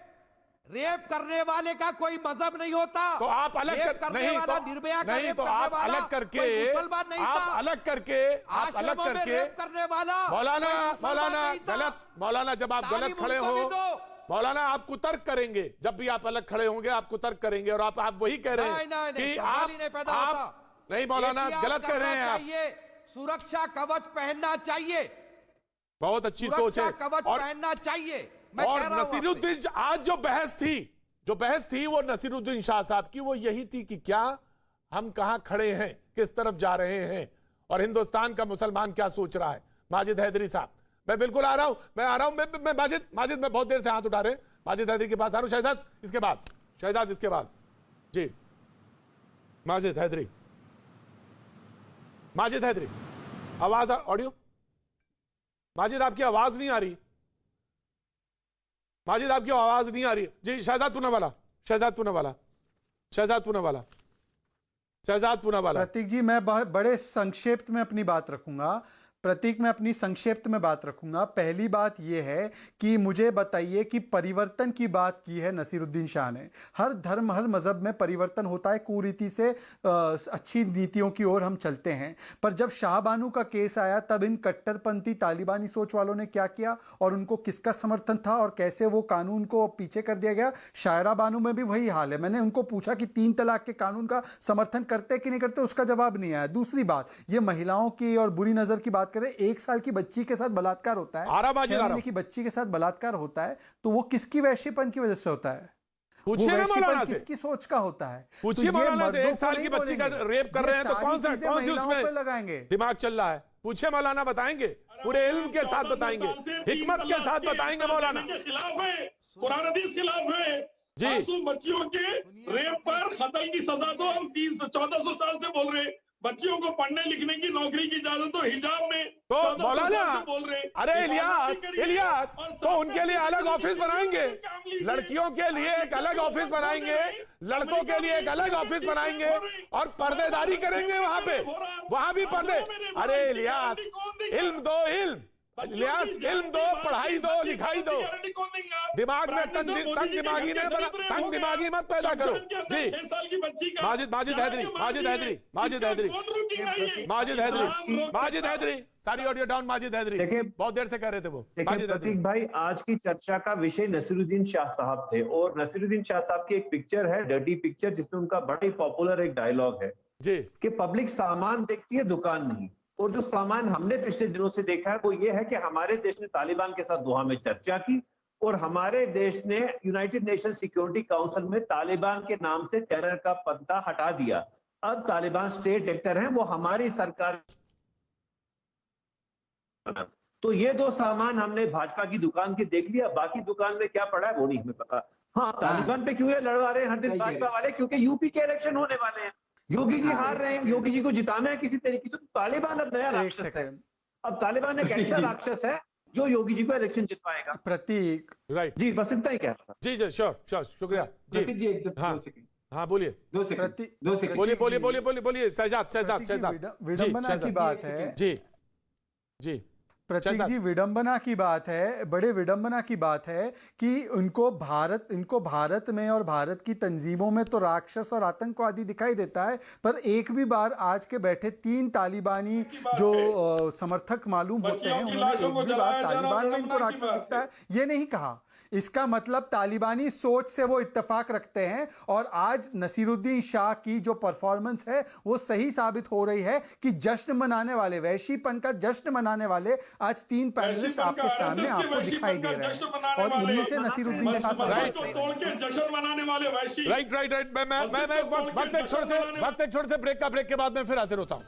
रेप करने वाले का कोई मजहब नहीं होता, तो आप अलग करने वाला निर्भया का रेप करने वाला अलग करके, मुसलमान नहीं था, आप अलग करके रेप करने वाला मौलाना गलत। मौलाना जब आप गलत खड़े हो, मौलाना आप कुतर्क करेंगे, जब भी आप अलग खड़े होंगे आप कुतर्क करेंगे, और आप वही कह रहे हैं कि आप नहीं मौलाना गलत कह रहे हैं आप। सुरक्षा कवच पहनना चाहिए, बहुत अच्छी सोच है, कवच पहनना चाहिए। और नसीरुद्दीन, आज जो बहस थी वो नसीरुद्दीन शाह साहब की, वो यही थी कि क्या हम कहां खड़े हैं, किस तरफ जा रहे हैं, और हिंदुस्तान का मुसलमान क्या सोच रहा है। माजिद हैदरी साहब, मैं बिल्कुल आ रहा हूं, मैं माजिद में बहुत देर से हाथ उठा रहे हैं, माजिद हैदरी के पास आ रहा हूं। शहजाद इसके बाद जी, माजिद हैदरी, आवाज, ऑडियो, माजिद आपकी आवाज नहीं आ रही, माजिद आपकी आवाज नहीं आ रही जी। शहजाद पूनावाला। प्रतीक जी, मैं बड़े संक्षेप में अपनी बात रखूंगा। प्रतीक, मैं अपनी संक्षिप्त में बात रखूंगा। पहली बात यह है कि मुझे बताइए कि परिवर्तन की बात की है नसीरुद्दीन शाह ने। हर धर्म हर मजहब में परिवर्तन होता है, कुरीति से अच्छी नीतियों की ओर हम चलते हैं। पर जब शाहबानू का केस आया तब इन कट्टरपंथी तालिबानी सोच वालों ने क्या किया और उनको किसका समर्थन था और कैसे वो कानून को पीछे कर दिया गया। शायरा बानू में भी वही हाल है। मैंने उनको पूछा कि 3 तलाक के कानून का समर्थन करते कि नहीं करते, उसका जवाब नहीं आया। दूसरी बात, ये महिलाओं की और बुरी नजर की बात करें, 1 साल की बच्ची के साथ बलात्कार होता है, 6 महीने की बच्ची के साथ बलात्कार होता है, तो वो किसकी वैश्यपन की वजह से होता है? पूछिए ना मौलाना से, किसकी सोच का होता है? पूछिए मौलाना से। 1 साल की बच्ची का रेप कर रहे हैं तो कौन सी उसमें लगाएंगे दिमाग चल रहा है? पूछे मौलाना, बताएंगे पूरे इल्म के साथ बताएंगे, हिकमत के साथ बताएंगे मौलाना। खिलाफ है, कुरान हदीस खिलाफ है। मासूम बच्चियों के रेप पर कत्ल की सजा दो। हम 1400 साल से बोल रहे, बच्चियों को पढ़ने लिखने की नौकरी की इजाजत तो हिजाब में तो मौलाना बोल रहे। अरे इलियास तो उनके लिए अलग ऑफिस बनाएंगे, लड़कियों के लिए एक अलग ऑफिस बनाएंगे, लड़कों के लिए एक अलग ऑफिस बनाएंगे और पर्देदारी करेंगे वहां पे, वहां भी पर्दे। अरे इलियास, इल्म दो, इलियास इल्म दो, पढ़ाई दो, लिखाई दो, दिमाग में तंग दिमागी मत पैदा करो। जी, माजिद हैदरी, सारी ऑडियो डाउन। माजिद हैदरी बहुत देर से कह रहे थे वो। प्रतीक भाई, आज की चर्चा का विषय नसीरुद्दीन शाह साहब थे और नसीरुद्दीन शाह साहब की एक पिक्चर है, डर्टी पिक्चर, जिसमें उनका बड़ा ही पॉपुलर एक डायलॉग है जी कि पब्लिक सामान देखती है, दुकान नहीं। और जो सामान हमने पिछले दिनों से देखा है वो ये है कि हमारे देश ने तालिबान के साथ दोहा में चर्चा की और हमारे देश ने यूनाइटेड नेशन सिक्योरिटी काउंसिल में तालिबान के नाम से टेरर का पत्ता हटा दिया। अब तालिबान स्टेट एक्टर हैं, वो हमारी सरकार। तो ये 2 सामान हमने भाजपा की दुकान के देख लिया, बाकी दुकान में क्या पड़ा है वो नहीं हमें पता। हाँ, तालिबान पे क्यों ये लड़वा रहे हैं हर दिन भाजपा वाले? क्योंकि यूपी के इलेक्शन होने वाले हैं, योगी जी हार रहे हैं, योगी जी को जिताना है किसी तरीके से। तो तालिबान अब नया राक्षस है। अब तालिबान एक ऐसा राक्षस है जो योगी जी को इलेक्शन जितवाएगा। प्रतीक, राइट जी, बस इतना ही कह रहा था। जी श्योर, शुक्रिया जी। हाँ बोलिए, 2 सेकंड बोलिए शहजाद। विडंबना की बात है जी प्रतीक जी, विडंबना की बात है, बड़े विडंबना की बात है कि इनको भारत में और भारत की तंजीमों में तो राक्षस और आतंकवादी दिखाई देता है, पर एक भी बार आज के बैठे 3 तालिबानी जो समर्थक मालूम होते हैं, उन्होंने एक भी बार तालिबान में इनको राक्षस दिखता है ये नहीं कहा। इसका मतलब तालिबानी सोच से वो इत्तेफाक रखते हैं। और आज नसीरुद्दीन शाह की जो परफॉर्मेंस है वो सही साबित हो रही है कि जश्न मनाने वाले, वैशीपन का जश्न मनाने वाले आज 3 पैनलिस्ट आपके सामने आपको दिखाई दे रहे हैं और इनमें से नसीरुद्दीन शाह तोड़ के जश्न मनाने वाले वैशी। राइट। मैं वक्त एक छोटे से ब्रेक के बाद में फिर हाजिर होता हूं।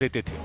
देते थे।